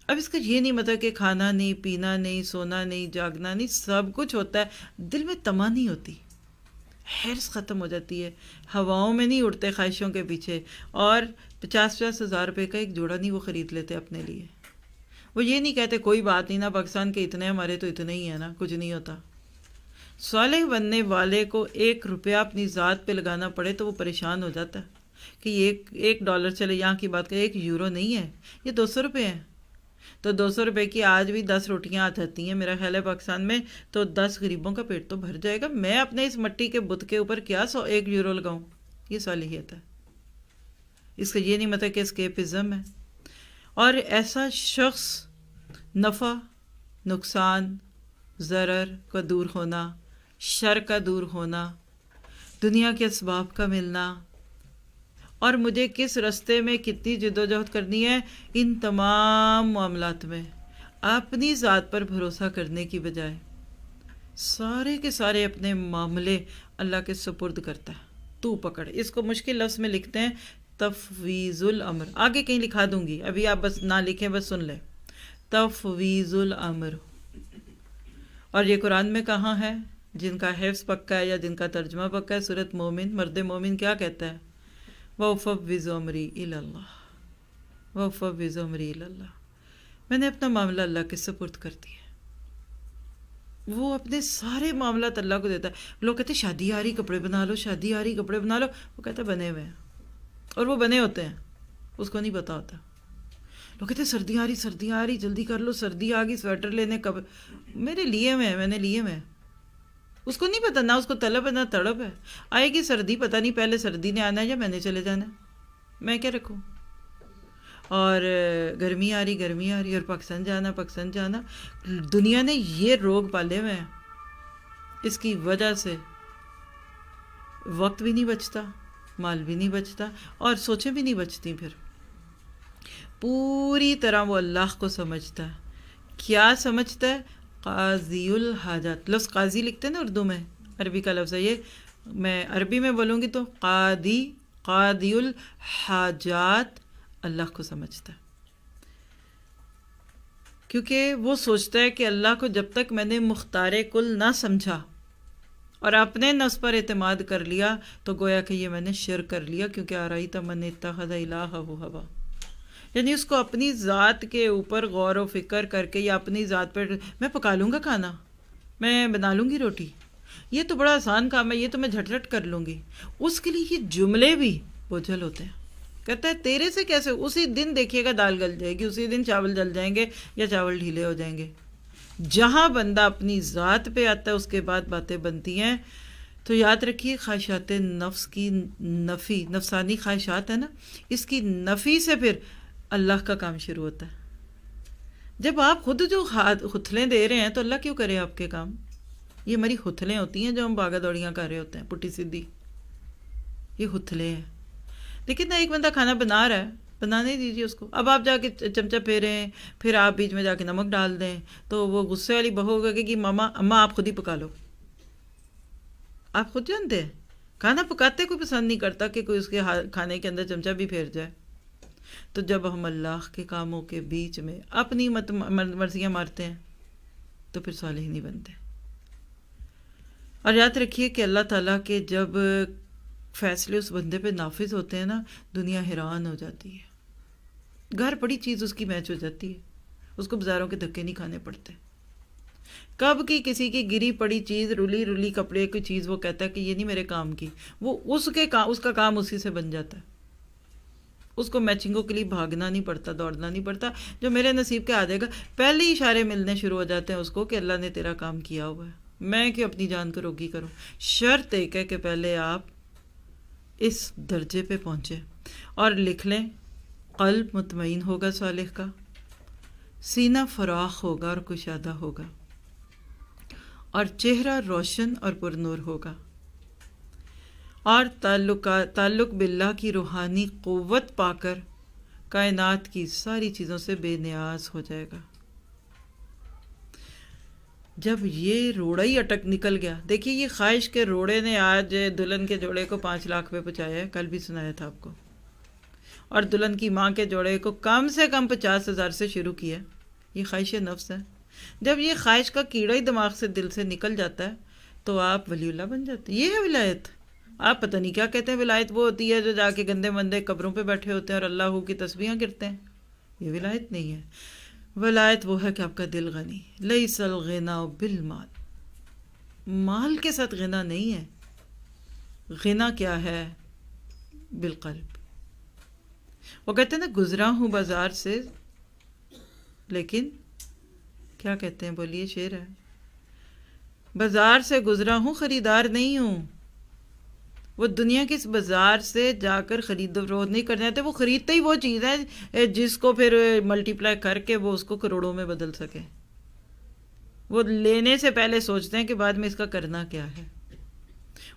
اب اس کا یہ نہیں مطلب کہ کھانا نہیں، پینا نہیں، سونا نہیں، جاگنا نہیں، سب کچھ ہوتا ہے، دل میں تما نہیں ہوتی، حرص ختم ہو جاتی ہے، ہواؤں میں نہیں اڑتے خواہشوں کے پیچھے. اور 50-50 ہزار روپے کا ایک جوڑا نہیں وہ خرید لیتے اپنے لیے. وہ یہ نہیں کہتے کوئی بات نہیں نا، پاکستان کے اتنے ہمارے تو اتنے ہی ہیں نا، کچھ نہیں ہوتا. صالح بننے والے کو 1 روپیہ اپنی ذات پہ لگانا پڑے تو وہ پریشان ہو جاتا ہے. کہ یہ ایک ڈالر چلے، یہاں کی بات کریں، 1 یورو نہیں ہے، یہ 200 روپے ہیں. تو 200 روپے کی آج بھی 10 روٹیاں آ جاتی ہیں میرا خیال ہے پاکستان میں، تو 10 غریبوں کا پیٹ تو بھر جائے گا. میں اپنے اس مٹی کے بت کے اوپر کیا 1 یورو لگاؤں؟ یہ صالحیت ہے. اس کا یہ نہیں مطلب کہ اسکیپزم ہے. اور ایسا شخص نفع، نقصان، ضرر کا دور ہونا، شر کا دور ہونا، دنیا کے اسباب کا ملنا، اور مجھے کس رستے میں کتنی جدوجہد کرنی ہے، ان تمام معاملات میں اپنی ذات پر بھروسہ کرنے کی بجائے سارے کے سارے اپنے معاملے اللہ کے سپرد کرتا ہے. تو پکڑ. اس کو مشکل لفظ میں لکھتے ہیں تفویض الامر. آگے کہیں لکھا دوں گی، ابھی آپ بس نہ لکھیں، بس سن لیں. تفویض الامر. اور یہ قرآن میں کہاں ہے؟ جن کا حفظ پکا ہے یا جن کا ترجمہ پکا ہے، سورۃ مومن، مرد مومن کیا کہتا ہے؟ وَأُفَوِّضُ أَمْرِي إِلَى اللَّهِ وَأُفَوِّضُ أَمْرِي إِلَى اللَّهِ. میں نے اپنا معاملہ اللہ کے سپرد کر دیا. وہ اپنے سارے معاملات اللہ کو دیتا ہے. لوگ کہتے ہیں شادی آ رہی، کپڑے بنا لو، شادی آ رہی، کپڑے بنا لو. وہ کہتا ہے بنے ہوئے ہیں، اور وہ بنے ہوتے ہیں، اس کو نہیں پتا ہوتا. لوگ کہتے ہیں سردیاں آ رہی، جلدی کر لو، سردی آ گئی، سویٹر لینے کب. میرے لیے میں نے لیے میں. اس کو نہیں پتا، نہ اس کو طلب ہے نہ تڑپ ہے. آئے گی سردی، پتہ نہیں پہلے سردی نے آنا ہے یا میں نے چلے جانا ہے، میں کیا رکھوں. اور گرمی آ رہی اور پاکستان جانا. دنیا نے یہ روگ پالے ہوئے ہیں، اس کی وجہ سے وقت بھی نہیں بچتا، مال بھی نہیں بچتا، اور سوچیں بھی نہیں بچتی. پھر پوری طرح وہ اللہ کو سمجھتا ہے. کیا سمجھتا ہے؟ قاضی الحاجات. لفظ قاضی لکھتے ہیں نا اردو میں، عربی کا لفظ ہے یہ. میں عربی میں بولوں گی تو قاضی الحاجات اللہ کو سمجھتا ہے. کیونکہ وہ سوچتا ہے کہ اللہ کو جب تک میں نے مختار کل نہ سمجھا اور اپنے نفس پر اعتماد کر لیا تو گویا کہ یہ میں نے شرک کر لیا. کیونکہ آرائیت من اتخذ الہہ ہوا، یعنی اس کو اپنی ذات کے اوپر غور و فکر کر کے یا اپنی ذات پر، میں پکا لوں گا کھانا، میں بنا لوں گی روٹی، یہ تو بڑا آسان کام ہے، یہ تو میں جھٹ کر لوں گی. اس کے لیے یہ جملے بھی بوجھل ہوتے ہیں. کہتا ہے تیرے سے کیسے؟ اسی دن دیکھیے گا دال گل جائے گی، اسی دن چاول جل جائیں گے یا چاول ڈھیلے ہو جائیں گے. جہاں بندہ اپنی ذات پہ آتا ہے اس کے بعد باتیں بنتی ہیں. تو یاد رکھیے خواہشات نفس کی نفی، نفسانی خواہشات ہے نا، اس کی نفی سے پھر اللہ کا کام شروع ہوتا ہے. جب آپ خود جو ہتھلیں دے رہے ہیں تو اللہ کیوں کرے آپ کے کام؟ یہ ہماری ہتھلیں ہوتی ہیں جو ہم باغا دوڑیاں کر رہے ہوتے ہیں، پٹی سیدھی، یہ ہتھلیں ہیں. لیکن نہ ایک بندہ کھانا بنا رہا ہے، بنانے دیجیے اس کو. اب آپ جا کے چمچہ پھیریں، پھر آپ بیچ میں جا کے نمک ڈال دیں تو وہ غصے والی بہو ہوگا کہ اماں آپ خود ہی پکا لو. آپ خود جانتے ہیں کھانا پکاتے کوئی پسند نہیں کرتا کہ کوئی اس کے کھانے کے اندر چمچہ بھی پھیر جائے. تو جب ہم اللہ کے کاموں کے بیچ میں اپنی مرضیاں مارتے ہیں تو پھر صالح نہیں بنتے. اور یاد رکھیے کہ اللہ تعالیٰ کے جب فیصلے اس بندے پہ نافذ ہوتے ہیں نا، دنیا حیران ہو جاتی ہے. گھر پڑی چیز اس کی میچ ہو جاتی ہے، اس کو بازاروں کے دھکے نہیں کھانے پڑتے. کب کی کسی کی گری پڑی چیز، رلی کپڑے کی چیز، وہ کہتا ہے کہ یہ نہیں میرے کام کی، وہ اس کا کام اسی سے بن جاتا ہے. اس کو میچنگوں کے لیے بھاگنا نہیں پڑتا، دوڑنا نہیں پڑتا. جو میرے نصیب کے آ جائے گا، پہلے ہی اشارے ملنے شروع ہو جاتے ہیں اس کو کہ اللہ نے تیرا کام کیا ہوا ہے، میں کیوں اپنی جان کو روگی کروں. شرط ایک ہے کہ پہلے آپ اس درجے پہ پہنچے. اور لکھ لیں، قلب مطمئن ہوگا صالح کا، سینہ فراخ ہوگا اور کشادہ ہوگا، اور چہرہ روشن اور پرنور ہوگا، اور تعلق باللہ کی روحانی قوت پا کر کائنات کی ساری چیزوں سے بے نیاز ہو جائے گا. جب یہ روڑا ہی اٹک نکل گیا، دیکھیے یہ خواہش کے روڑے نے آج دلہن کے جوڑے کو 5 لاکھ پہ پہنچایا ہے، کل بھی سنایا تھا آپ کو. اور دلہن کی ماں کے جوڑے کو کم سے کم 50,000 سے شروع کیا. یہ خواہش نفس ہے. جب یہ خواہش کا کیڑا ہی دماغ سے، دل سے نکل جاتا ہے تو آپ ولی اللہ بن جاتے ہیں. یہ ہے ولایت. آپ پتہ نہیں کیا کہتے ہیں ولایت وہ ہوتی ہے جو جا کے گندے مندے قبروں پہ بیٹھے ہوتے ہیں اور اللہ کی تسبیحاں کرتے ہیں. یہ ولایت نہیں ہے. ولایت وہ ہے کہ آپ کا دل غنی. لیس الغنی بالمال، مال کے ساتھ غنا نہیں ہے. غنا کیا ہے؟ بالقلب. وہ کہتے ہیں نا گزرا ہوں بازار سے لیکن کیا کہتے ہیں بولیے شعر ہے, بازار سے گزرا ہوں خریدار نہیں ہوں. وہ دنیا کے اس بازار سے جا کر خرید و فروخت نہیں کرنے آتے, وہ خریدتے ہی وہ چیز ہے جس کو پھر ملٹی پلائی کر کے وہ اس کو کروڑوں میں بدل سکے. وہ لینے سے پہلے سوچتے ہیں کہ بعد میں اس کا کرنا کیا ہے.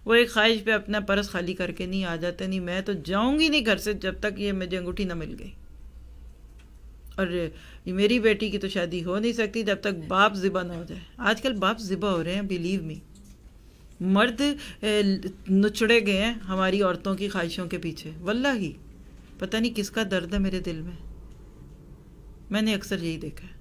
وہ ایک خواہش پہ اپنا پرس خالی کر کے نہیں آ جاتے, نہیں میں تو جاؤں گی نہیں گھر سے جب تک یہ مجھے انگوٹھی نہ مل گئی. اور میری بیٹی کی تو شادی ہو نہیں سکتی جب تک باپ ذبح نہ ہو جائے. آج کل باپ ذبح ہو رہے ہیں, بلیو می. مرد نچڑے گئے ہیں ہماری عورتوں کی خواہشوں کے پیچھے. واللہ پتہ نہیں کس کا درد ہے میرے دل میں نے اکثر یہی دیکھا ہے.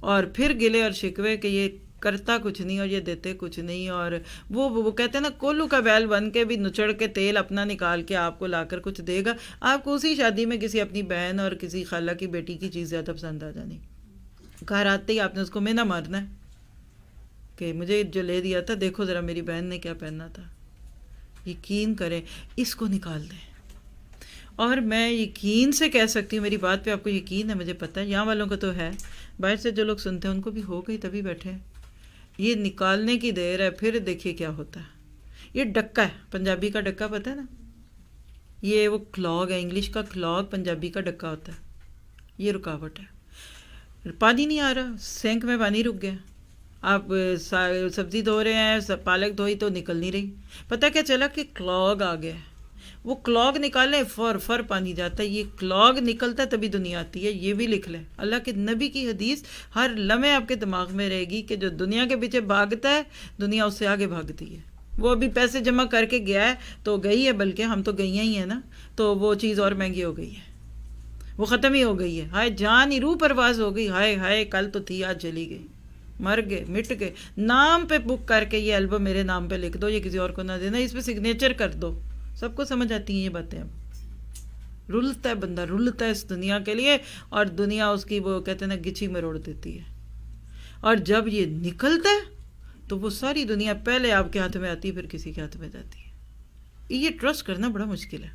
اور پھر گلے اور شکوے کہ یہ کرتا کچھ نہیں اور یہ دیتے کچھ نہیں. اور وہ کہتے ہیں نا کولو کا بیل بن کے بھی نچڑ کے تیل اپنا نکال کے آپ کو لا کر کچھ دے گا. آپ کو اسی شادی میں کسی اپنی بہن اور کسی خالہ کی بیٹی کی چیز زیادہ پسند آ جانی. گھر آتے ہی آپ نے اس کو مینا مارنا ہے کہ مجھے جو لے دیا تھا دیکھو ذرا میری بہن نے کیا پہننا تھا. یقین کریں اس کو نکال دیں. اور میں یقین سے کہہ سکتی ہوں, میری بات پہ آپ کو یقین ہے, مجھے پتہ ہے یہاں والوں کو تو ہے, باہر سے جو لوگ سنتے ہیں ان کو بھی ہو گئی تبھی بیٹھے ہیں. یہ نکالنے کی دیر ہے, پھر دیکھیے کیا ہوتا ہے. یہ ڈکا ہے, پنجابی کا ڈکا پتہ ہے نا, یہ وہ کلاگ ہے, انگلش کا کلاگ پنجابی کا ڈکا ہوتا ہے. یہ رکاوٹ ہے. پانی نہیں آ رہا, سینک میں پانی رک گیا. آپ سبزی دھو رہے ہیں, پالک دھوئی تو نکل نہیں رہی. پتہ کیا چلا کہ کلاگ آ گیا ہے. وہ کلاگ نکالیں فر پانی جاتا ہے. یہ کلاگ نکلتا ہے تبھی دنیا آتی ہے. یہ بھی لکھ لیں, اللہ کے نبی کی حدیث ہر لمحے آپ کے دماغ میں رہے گی کہ جو دنیا کے پیچھے بھاگتا ہے دنیا اس سے آگے بھاگتی ہے. وہ ابھی پیسے جمع کر کے گیا ہے تو گئی ہے, بلکہ ہم تو گئیاں ہی ہیں نا, تو وہ چیز اور مہنگی ہو گئی ہے, وہ ختم ہی ہو گئی ہے. ہائے جان ہی روح پرواز ہو گئی, ہائے ہائے کل تو تھی آج چلی گئی, مر گئے مٹ گئے. نام پہ بک کر کے یہ البم میرے نام پہ لکھ دو, یہ کسی اور کو نہ دینا, اس پہ سگنیچر کر دو. سب کو سمجھ آتی ہیں یہ باتیں. اب رلتا ہے بندہ, رلتا ہے اس دنیا کے لیے, اور دنیا اس کی وہ کہتے ہیں نا گچھی میں روڑ دیتی ہے. اور جب یہ نکلتا ہے تو وہ ساری دنیا پہلے آپ کے ہاتھ میں آتی ہے پھر کسی کے ہاتھ میں جاتی ہے. یہ ٹرسٹ کرنا بڑا مشکل ہے.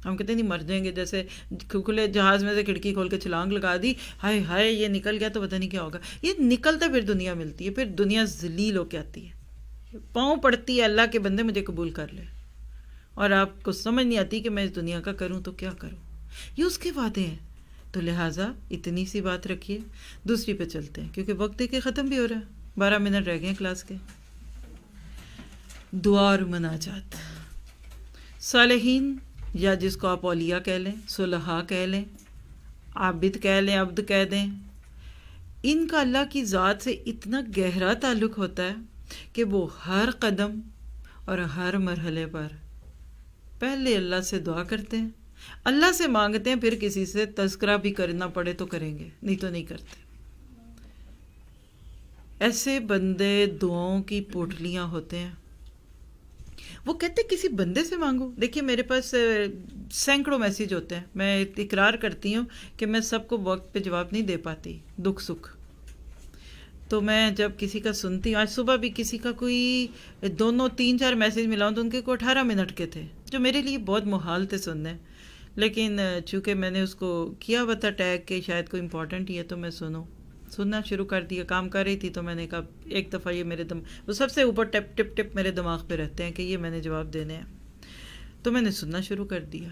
ہم کہتے ہیں نہیں مر جائیں گے, جیسے کھلے جہاز میں سے کھڑکی کھول کے چھلانگ لگا دی, ہائے ہائے یہ نکل گیا تو پتہ نہیں کیا ہوگا. یہ نکلتا ہے پھر دنیا ملتی ہے, پھر دنیا ذلیل ہو کے آتی ہے, پاؤں پڑتی ہے اللہ کے بندے مجھے قبول کر لے. اور آپ کو سمجھ نہیں آتی کہ میں اس دنیا کا کروں تو کیا کروں. یہ اس کے وعدے ہیں. تو لہٰذا اتنی سی بات رکھیے, دوسری پہ چلتے ہیں کیونکہ وقت دیکھے ختم بھی ہو رہا ہے, 12 منٹ رہ گئے ہیں کلاس کے. دعا اور مناجات. صالحین یا جس کو آپ اولیاء کہہ لیں, صلحاء کہہ لیں, عابد کہہ لیں, عبد کہہ دیں, ان کا اللہ کی ذات سے اتنا گہرا تعلق ہوتا ہے کہ وہ ہر قدم اور ہر مرحلے پر پہلے اللہ سے دعا کرتے ہیں, اللہ سے مانگتے ہیں, پھر کسی سے تذکرہ بھی کرنا پڑے تو کریں گے, نہیں تو نہیں کرتے. ایسے بندے دعاؤں کی پوٹلیاں ہوتے ہیں. وہ کہتے ہیں کسی بندے سے مانگو. دیکھیے میرے پاس سینکڑوں میسیج ہوتے ہیں, میں اقرار کرتی ہوں کہ میں سب کو وقت پہ جواب نہیں دے پاتی, دکھ سکھ. تو میں جب کسی کا سنتی ہوں, آج صبح بھی کسی کا کوئی 2-3-4 میسیج ملا ہوں تو ان کے کو 18 منٹ کے تھے, جو میرے لیے بہت محال تھے سننے. لیکن چونکہ میں نے اس کو کیا ہوا تھا ٹیگ کہ شاید کوئی امپورٹنٹ ہی ہے تو میں سننا شروع کر دیا. کام کر رہی تھی تو میں نے کہا ایک دفعہ یہ میرے وہ سب سے اوپر ٹپ میرے دماغ پہ رہتے ہیں کہ یہ میں نے جواب دینے ہیں, تو میں نے سننا شروع کر دیا.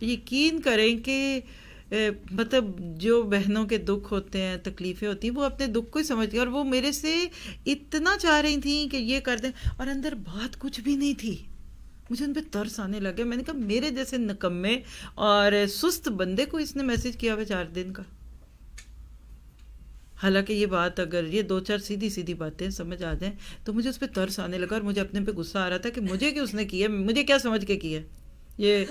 یقین کریں کہ مطلب جو بہنوں کے دکھ ہوتے ہیں, تکلیفیں ہوتی ہیں, وہ اپنے دکھ کو ہی سمجھتی ہیں. اور وہ میرے سے اتنا چاہ رہی تھیں کہ یہ کر دیں, اور اندر بات کچھ بھی نہیں تھی. مجھے ان پہ ترس آنے لگے. میں نے کہا میرے جیسے نکمے اور سست بندے کو اس نے میسج کیا ہوا 4 دن کا. حالانکہ یہ بات اگر یہ 2-4 سیدھی باتیں سمجھ آ جائیں تو مجھے اس پہ ترس آنے لگا, اور مجھے اپنے پہ غصہ آ رہا تھا کہ مجھے کہ اس نے کیا, مجھے کیا سمجھ کے کیا. یہ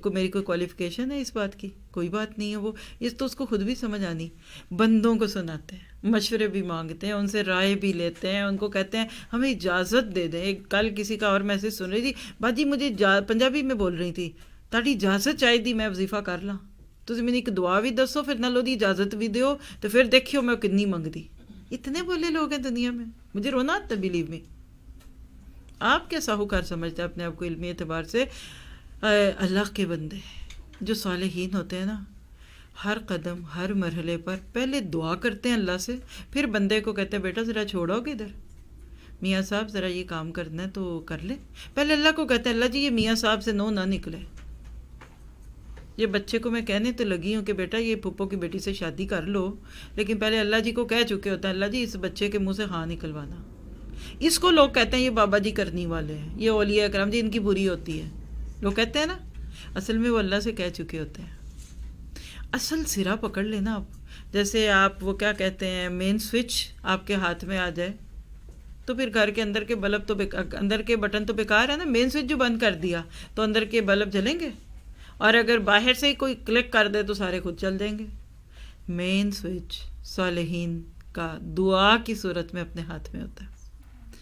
میری کوئی کوالیفیکیشن ہے اس بات کی؟ کوئی بات نہیں ہے. وہ یہ تو اس کو خود بھی سمجھ آنی. بندوں کو سناتے ہیں, مشورے بھی مانگتے ہیں, ان سے رائے بھی لیتے ہیں, ان کو کہتے ہیں ہمیں اجازت دے دیں. ایک کل کسی کا اور میسج سن رہی تھی, باجی مجھے پنجابی میں بول رہی تھی, تاڑی اجازت چاہیے تھی میں وظیفہ کر لاں, تسی میں ایک دعا بھی دسو, پھر نہ لو دی اجازت بھی دیو, تو پھر دیکھیو میں کنی منگ دی. اتنے بولے لوگ ہیں دنیا میں, مجھے رونا آتا بلیو میں. آپ کیا ساہوکار سمجھتے ہیں اپنے آپ کو علمی اعتبار سے؟ اللہ کے بندے جو صالحین ہوتے ہیں نا، ہر قدم ہر مرحلے پر پہلے دعا کرتے ہیں اللہ سے، پھر بندے کو کہتے ہیں بیٹا ذرا چھوڑو گے ادھر، میاں صاحب ذرا یہ کام کرنا ہے تو کر لے. پہلے اللہ کو کہتے ہیں اللہ جی یہ میاں صاحب سے نہ نکلے. یہ بچے کو میں کہنے تو لگی ہوں کہ بیٹا یہ پھپھو کی بیٹی سے شادی کر لو، لیکن پہلے اللہ جی کو کہہ چکے ہوتا ہے اللہ جی اس بچے کے منہ سے ہاں نکلوانا. اس کو لوگ کہتے ہیں یہ بابا جی کرنی والے ہیں، یہ اولیاء اکرام جی ان کی بری ہوتی ہے، لوگ کہتے ہیں نا، اصل میں وہ اللہ سے کہہ چکے ہوتے ہیں. اصل سرا پکڑ لینا آپ، جیسے آپ وہ کیا کہتے ہیں مین سوئچ آپ کے ہاتھ میں آ جائے تو پھر گھر کے اندر کے بلب تو اندر کے بٹن تو بیکار ہے نا. مین سوئچ جو بند کر دیا تو اندر کے بلب جلیں گے، اور اگر باہر سے ہی کوئی کلک کر دے تو سارے خود چل جائیں گے. مین سوئچ صالحین کا دعا کی صورت میں اپنے ہاتھ میں ہوتا ہے،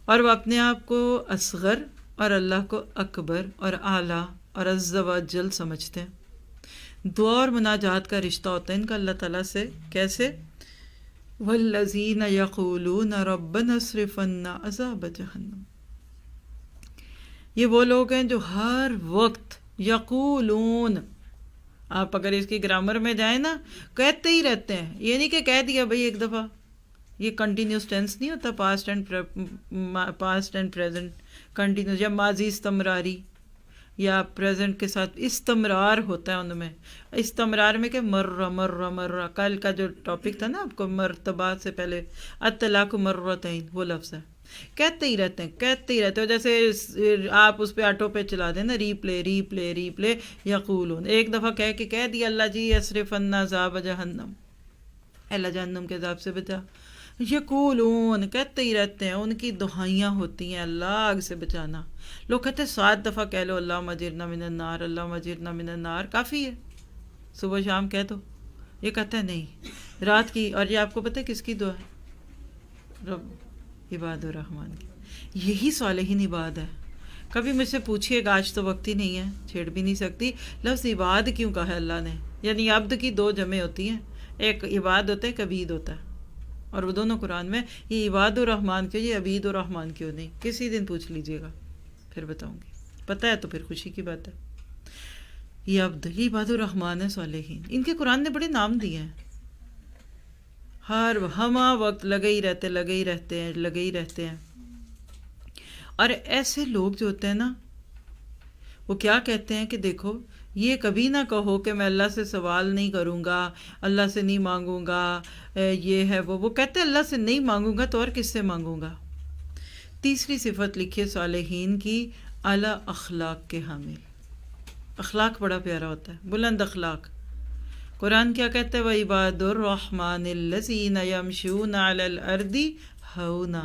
اور وہ اپنے آپ کو اصغر اور اللہ کو اکبر اور اعلیٰ اور عز و جل سمجھتے ہیں. دعا اور مناجات کا رشتہ ہوتا ہے ان کا اللہ تعالیٰ سے. کیسے؟ والذین یقولون ربنا اصرف عنا عذاب جہنم. یہ وہ لوگ ہیں جو ہر وقت یقولون، آپ اگر اس کی گرامر میں جائیں نا کہتے ہی رہتے ہیں. یہ نہیں کہ کہہ دیا بھائی ایک دفعہ، یہ کنٹینیوس ٹینس نہیں ہوتا، پاسٹ اینڈ پریزنٹ کنٹینیوس، یا ماضی استمراری یا پریزنٹ کے ساتھ استمرار ہوتا ہے ان میں. استمرار میں کہ مرہ مرہ مرہ، کل کا جو ٹاپک تھا نا آپ کو مرتبات سے پہلے، الطلاق مرتین، وہ لفظ ہے. کہتے ہی رہتے ہیں کہتے ہی رہتے ہو، جیسے آپ اس پہ آٹو پہ چلا دیں نا، ری پلے یقولون. ایک دفعہ کہہ دیا اللہ جی اصرف عنا عذاب جہنم، اللہ جہنم کے عذاب سے بچا. یقولون کہتے ہی رہتے ہیں، ان کی دعائیاں ہوتی ہیں اللہ آگ سے بچانا. لوگ کہتے ہیں 7 دفعہ کہہ لو اللہم اجرنا من النار، اللہم اجرنا من النار، کافی ہے، صبح شام کہہ دو. یہ کہتا ہے نہیں رات کی. اور یہ آپ کو پتہ ہے کس کی دعا ہے؟ رب عباد الرحمن کی. یہی صالحین عباد ہے. کبھی مجھ سے پوچھیے گا، آج تو وقت ہی نہیں ہے، چھیڑ بھی نہیں سکتی، لفظ عباد کیوں کہا ہے اللہ نے؟ یعنی عبد کی 2 جمع ہوتی ہیں، ایک عباد ہوتا ہے ایک عبید ہوتا ہے، اور وہ دونوں قرآن میں. یہ عباد الرحمن کیوں، یہ عبید الرحمن کیوں نہیں؟ کسی دن پوچھ لیجئے گا پھر بتاؤں گی. پتہ ہے تو پھر خوشی کی بات ہے. یہ عبد، یہ عباد الرحمن ہے صالحین. ان کے قرآن نے بڑے نام دیے ہیں، ہر ہمہ وقت لگے ہی رہتے ہیں. اور ایسے لوگ جو ہوتے ہیں نا، وہ کیا کہتے ہیں کہ دیکھو یہ کبھی نہ کہو کہ میں اللہ سے سوال نہیں کروں گا، اللہ سے نہیں مانگوں گا، یہ ہے وہ کہتے ہیں اللہ سے نہیں مانگوں گا تو اور کس سے مانگوں گا. تیسری صفت لکھیے صالحین کی، اعلی اخلاق کے حامل. اخلاق بڑا پیارا ہوتا ہے، بلند اخلاق. قرآن کیا کہتا ہے؟ وعباد الرحمن الذین یمشون علی الارض ہونا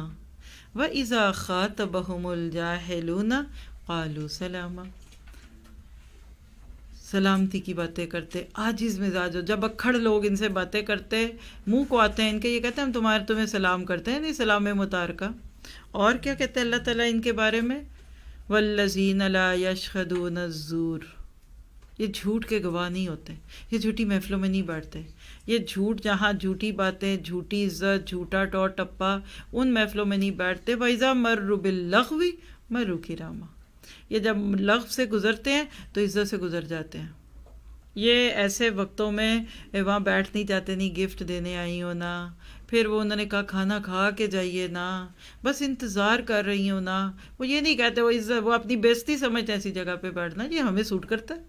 وَإِذَا خَاطَبَهُمُ الْجَاهِلُونَ قَالُوا سَلَامًا. سلامتی کی باتیں کرتے، عاجز مزاج ہو. جب اکھڑ لوگ ان سے باتیں کرتے، منہ کو آتے ہیں ان کے، یہ کہتے ہیں ہم تمہیں سلام کرتے ہیں، نہیں سلام متارکہ. اور کیا کہتے ہیں اللہ تعالیٰ ان کے بارے میں؟ وَالَّذِينَ لَا يَشْهَدُونَ الزُّورَ. یہ جھوٹ کے گواہ نہیں ہوتے، یہ جھوٹی محفلوں میں نہیں بیٹھتے. یہ جھوٹ، جہاں جھوٹی باتیں، جھوٹی عزت، جھوٹا ٹور ٹپا، ان محفلوں میں نہیں بیٹھتے. وَإِذَا مَرُّوا بِاللَّغْوِ مَرُّوا كِرَامًا. یہ جب لغو سے گزرتے ہیں تو عزت سے گزر جاتے ہیں. یہ ایسے وقتوں میں وہاں بیٹھ نہیں جاتے، نہیں گفٹ دینے آئی ہو نا، پھر وہ انہوں نے کہا کھانا کھا کے جائیے نا، بس انتظار کر رہی ہوں نا. وہ یہ نہیں کہتے، وہ اپنی بےزتی سمجھتے ہیں ایسی جگہ پہ بیٹھنا. یہ ہمیں سوٹ کرتا ہے،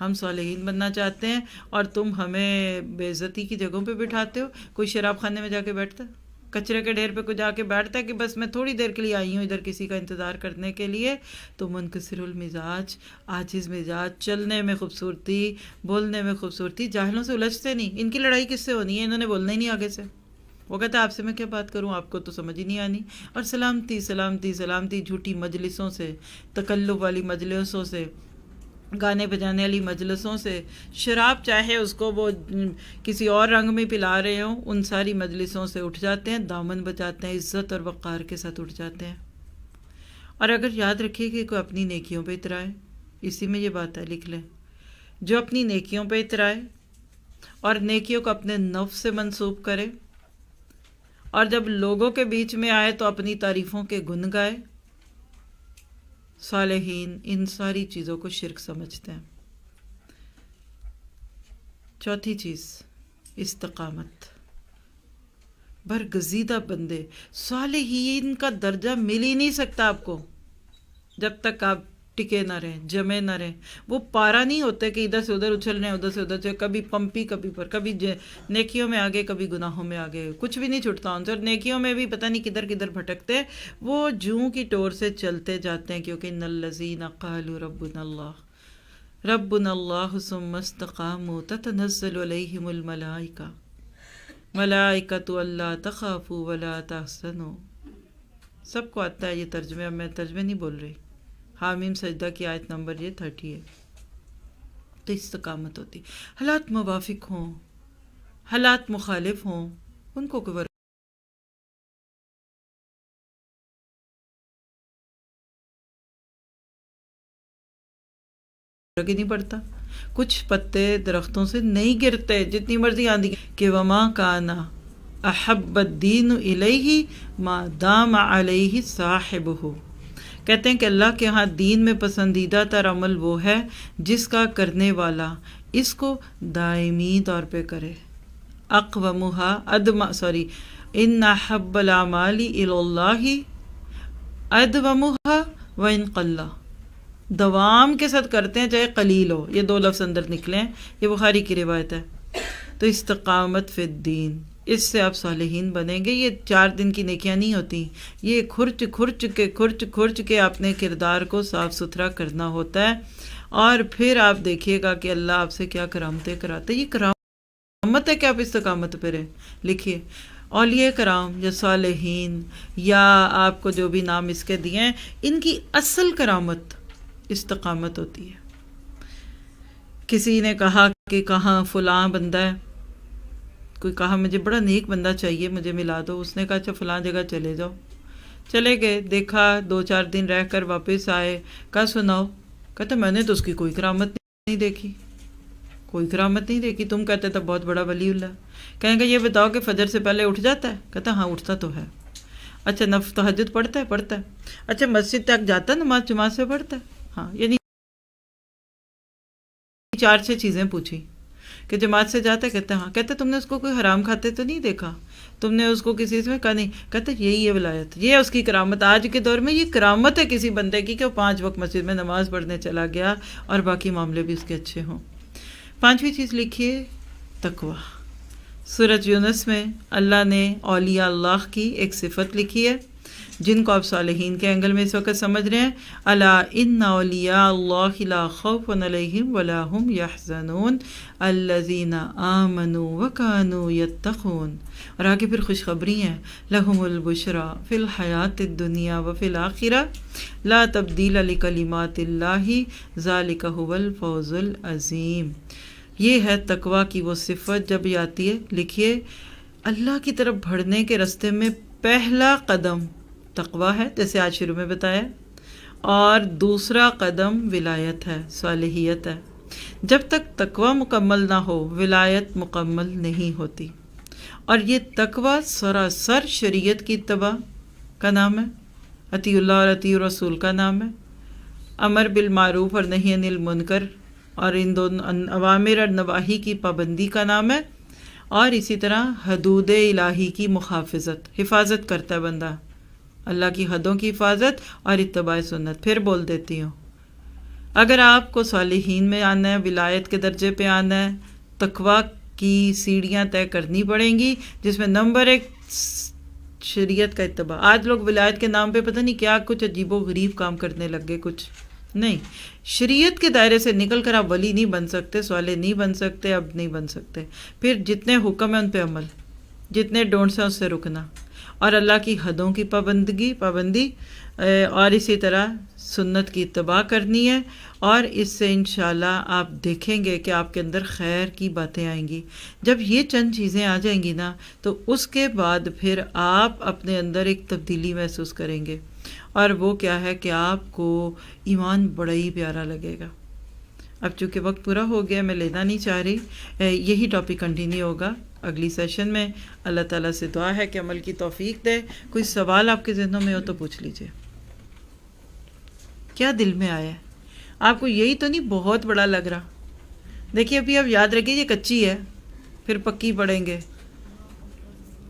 ہم صالحین بننا چاہتے ہیں اور تم ہمیں بے عزتی کی جگہوں پہ بٹھاتے ہو. کوئی شراب خانے میں جا کے بیٹھتا ہے، کچرے کے ڈھیر پہ کوئی جا کے بیٹھتا ہے کہ بس میں تھوڑی دیر کے لیے آئی ہوں ادھر کسی کا انتظار کرنے کے لیے. تو منکسر المزاج، عاجز مزاج، چلنے میں خوبصورتی، بولنے میں خوبصورتی، جاہلوں سے الجھتے نہیں. ان کی لڑائی کس سے ہونی ہے؟ انہوں نے بولنا ہی نہیں آگے سے. وہ کہتا ہے آپ سے میں کیا بات کروں، آپ کو تو سمجھ ہی نہیں آنی. اور سلامتی سلامتی سلامتی جھوٹی مجلسوں سے، تکلف والی مجلسوں سے، گانے بجانے والی مجلسوں سے، شراب چاہے اس کو وہ کسی اور رنگ میں پلا رہے ہوں، ان ساری مجلسوں سے اٹھ جاتے ہیں، دامن بچاتے ہیں، عزت اور وقار کے ساتھ اٹھ جاتے ہیں. اور اگر یاد رکھیے کہ کوئی اپنی نیکیوں پہ اترائے، اسی میں یہ بات ہے، لکھ لیں، جو اپنی نیکیوں پہ اترائے اور نیکیوں کو اپنے نفس سے منسوب کرے، اور جب لوگوں کے بیچ میں آئے تو اپنی تعریفوں کے گن گائے، صالحین ان ساری چیزوں کو شرک سمجھتے ہیں۔ چوتھی چیز استقامت۔ برگزیدہ بندے، صالحین کا درجہ مل ہی نہیں سکتا آپ کو جب تک آپ ٹکے نہ رہیں، جمے نہ رہیں۔ وہ پارا نہیں ہوتے کہ ادھر سے ادھر اچھل رہے ہیں، ادھر سے ادھر سے، کبھی پمپی کبھی پر، کبھی نیکیوں میں آگے کبھی گناہوں میں آگے، کچھ بھی نہیں چھٹتا ان سے، اور نیکیوں میں بھی پتہ نہیں کدھر کدھر بھٹکتے، وہ جوں کی ٹور سے چلتے جاتے ہیں، کیونکہ ان الذین قالوا ربنا اللہ ثم استقاموا تتنزل علیہم الملائکہ ملائکۃ اللہ تخافوا ولا تحزنوا۔ سب کو آتا ہے یہ ترجمے، اب میں ترجمے نہیں بول رہی۔ حامیم سجدہ کی آیت نمبر یہ 30 ہے۔ تو استقامت ہوتی، حالات موافق ہوں، حالات مخالف ہوں، ان کو کوئی فرق ہی نہیں پڑتا۔ کچھ پتے درختوں سے نہیں گرتے جتنی مرضی آندھی کہ وما کانا احب الدین الیہ ما دام علیہ صاحبہ۔ کہتے ہیں کہ اللہ کے ہاں دین میں پسندیدہ تر عمل وہ ہے جس کا کرنے والا اس کو دائمی طور پہ کرے۔ ان احب الاعمال الی اللہ ادومھا وان قل، دوام کے ساتھ کرتے ہیں چاہے قلیل ہو۔ یہ 2 لفظ اندر نکلے ہیں، یہ بخاری کی روایت ہے۔ تو استقامت فی الدین، اس سے آپ صالحین بنیں گے۔ یہ 4 دن کی نیکیاں نہیں ہوتی، یہ کھرچ کے اپنے کردار کو صاف ستھرا کرنا ہوتا ہے، اور پھر آپ دیکھیے گا کہ اللہ آپ سے کیا کرامتیں کراتے ہیں۔ یہ کرامت ہے کہ آپ استقامت پہ رہیں۔ لکھیے اولیاء کرام یا صالحین یا آپ کو جو بھی نام اس کے دیے ہیں، ان کی اصل کرامت استقامت ہوتی ہے۔ کسی نے کہا کہ کہاں فلاں بندہ ہے، کوئی کہا مجھے بڑا نیک بندہ چاہیے، مجھے ملا دو۔ اس نے کہا اچھا فلاں جگہ چلے جاؤ۔ چلے گئے، دیکھا، 2-4 دن رہ کر واپس آئے، کہا سناؤ، کہتا میں نے تو اس کی کوئی کرامت نہیں دیکھی، کوئی کرامت نہیں دیکھی۔ تم کہتے تھا بہت بڑا ولی اللہ۔ کہیں گے یہ بتاؤ کہ فجر سے پہلے اٹھ جاتا ہے؟ کہتا ہاں اٹھتا تو ہے۔ اچھا تہجد پڑھتا ہے؟ اچھا مسجد تک جاتا ہے، نماز جماعت سے پڑھتا ہے؟ ہاں۔ یعنی 4-6 چیزیں پوچھی کہ جماعت سے جاتا ہے؟ کہتے ہاں۔ کہتے تم نے اس کو کوئی حرام کھاتے تو نہیں دیکھا؟ تم نے اس کو کسی میں کہا نہیں؟ کہتے یہی ہے ولایت، یہ اس کی کرامت۔ آج کے دور میں یہ کرامت ہے کسی بندے کی کہ وہ 5 وقت مسجد میں نماز پڑھنے چلا گیا اور باقی معاملے بھی اس کے اچھے ہوں۔ 5ویں چیز لکھیے تقوی۔ سورۃ یونس میں اللہ نے اولیاء اللہ کی ایک صفت لکھی ہے جن کو آپ صالحین کے اینگل میں اس وقت سمجھ رہے ہیں۔ الا ان اولیاء اللہ لا خوف علیہم ولا هم یحزنون الذین آمنوا وکانوا یتقون۔ اور آگے پھر خوشخبری ہیں، لہم البشری فی الحیاۃ الدنیا وفی الآخرہ لا تبدیل لکلمات اللہ ذلک هو الفوز العظیم۔ یہ ہے تقوی کی وہ صفت جب یہ آتی ہے۔ لکھیے اللہ کی طرف بڑھنے کے راستے میں پہلا قدم تقوی ہے، جیسے آج شروع میں بتایا، اور دوسرا قدم ولایت ہے، صالحیت ہے۔ جب تک تقوی مکمل نہ ہو ولایت مکمل نہیں ہوتی۔ اور یہ تقوی سراسر شریعت کی اتباع کا نام ہے، اطیع اللہ اور اطیع رسول کا نام ہے، امر بالمعروف اور نہی عن المنکر اور ان دونوں اوامر اور نواہی کی پابندی کا نام ہے، اور اسی طرح حدود الہی کی محافظت، حفاظت کرتا ہے بندہ، اللہ کی حدوں کی حفاظت اور اتباع سنت۔ پھر بول دیتی ہوں، اگر آپ کو صالحین میں آنا ہے، ولایت کے درجے پہ آنا ہے، تقوی کی سیڑھیاں طے کرنی پڑیں گی، جس میں نمبر 1 شریعت کا اتباع۔ آج لوگ ولایت کے نام پہ پتہ نہیں کیا کچھ عجیب و غریب کام کرنے لگ گئے، کچھ نہیں۔ شریعت کے دائرے سے نکل کر آپ ولی نہیں بن سکتے، صالح نہیں بن سکتے، اب نہیں بن سکتے۔ پھر جتنے حکم ہیں ان پہ عمل، جتنے ڈونٹس ہیں اس سے رکنا، اور اللہ کی حدوں کی پابندی، اور اسی طرح سنت کی اتباع کرنی ہے، اور اس سے انشاءاللہ آپ دیکھیں گے کہ آپ کے اندر خیر کی باتیں آئیں گی۔ جب یہ چند چیزیں آ جائیں گی نا، تو اس کے بعد پھر آپ اپنے اندر ایک تبدیلی محسوس کریں گے، اور وہ کیا ہے کہ آپ کو ایمان بڑا ہی پیارا لگے گا۔ اب چونکہ وقت پورا ہو گیا، میں لینا نہیں چاہ رہی، یہی ٹاپک کنٹینیو ہوگا اگلی سیشن میں۔ اللہ تعالیٰ سے دعا ہے کہ عمل کی توفیق دے۔ کوئی سوال آپ کے ذہنوں میں ہو تو پوچھ لیجئے۔ کیا دل میں آیا ہے؟ آپ کو یہی تو نہیں بہت بڑا لگ رہا؟ دیکھیے ابھی آپ یاد رکھیے یہ کچی ہے، پھر پکی پڑیں گے.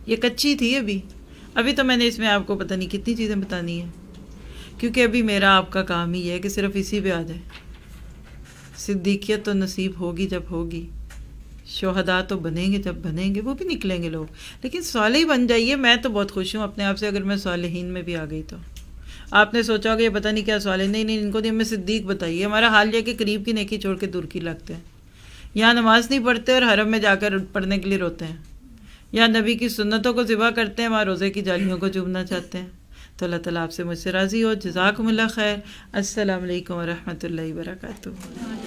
یہ کچی تھی ابھی تو میں نے اس میں آپ کو پتہ نہیں کتنی چیزیں بتانی ہیں، کیونکہ ابھی میرا آپ کا کام ہی ہے کہ صرف اسی پہ آ جائے. صدیقیت تو نصیب ہوگی جب ہوگی، شہداء تو بنیں گے جب بنیں گے، وہ بھی نکلیں گے لوگ، لیکن صالح بن جائیے. میں تو بہت خوش ہوں اپنے آپ سے اگر میں صالحین میں بھی آ گئی تو. آپ نے سوچا ہوگا یہ پتہ نہیں کیا صالح، نہیں ان کو نہیں، ہمیں صدیق بتائیے. ہمارا حال یہ کہ قریب کی نیکی چھوڑ کے دور کی لگتے ہیں، یہاں نماز نہیں پڑھتے اور حرم میں جا کر پڑھنے کے لیے روتے ہیں، یا نبی کی سنتوں کو ذبح کرتے ہیں، وہاں روزے کی جالیوں کو چومنا چاہتے ہیں. تو اللہ تعالیٰ آپ سے مجھ سے راضی ہو. جزاکم اللہ خیر. السلام علیکم ورحمۃ اللہ وبرکاتہ.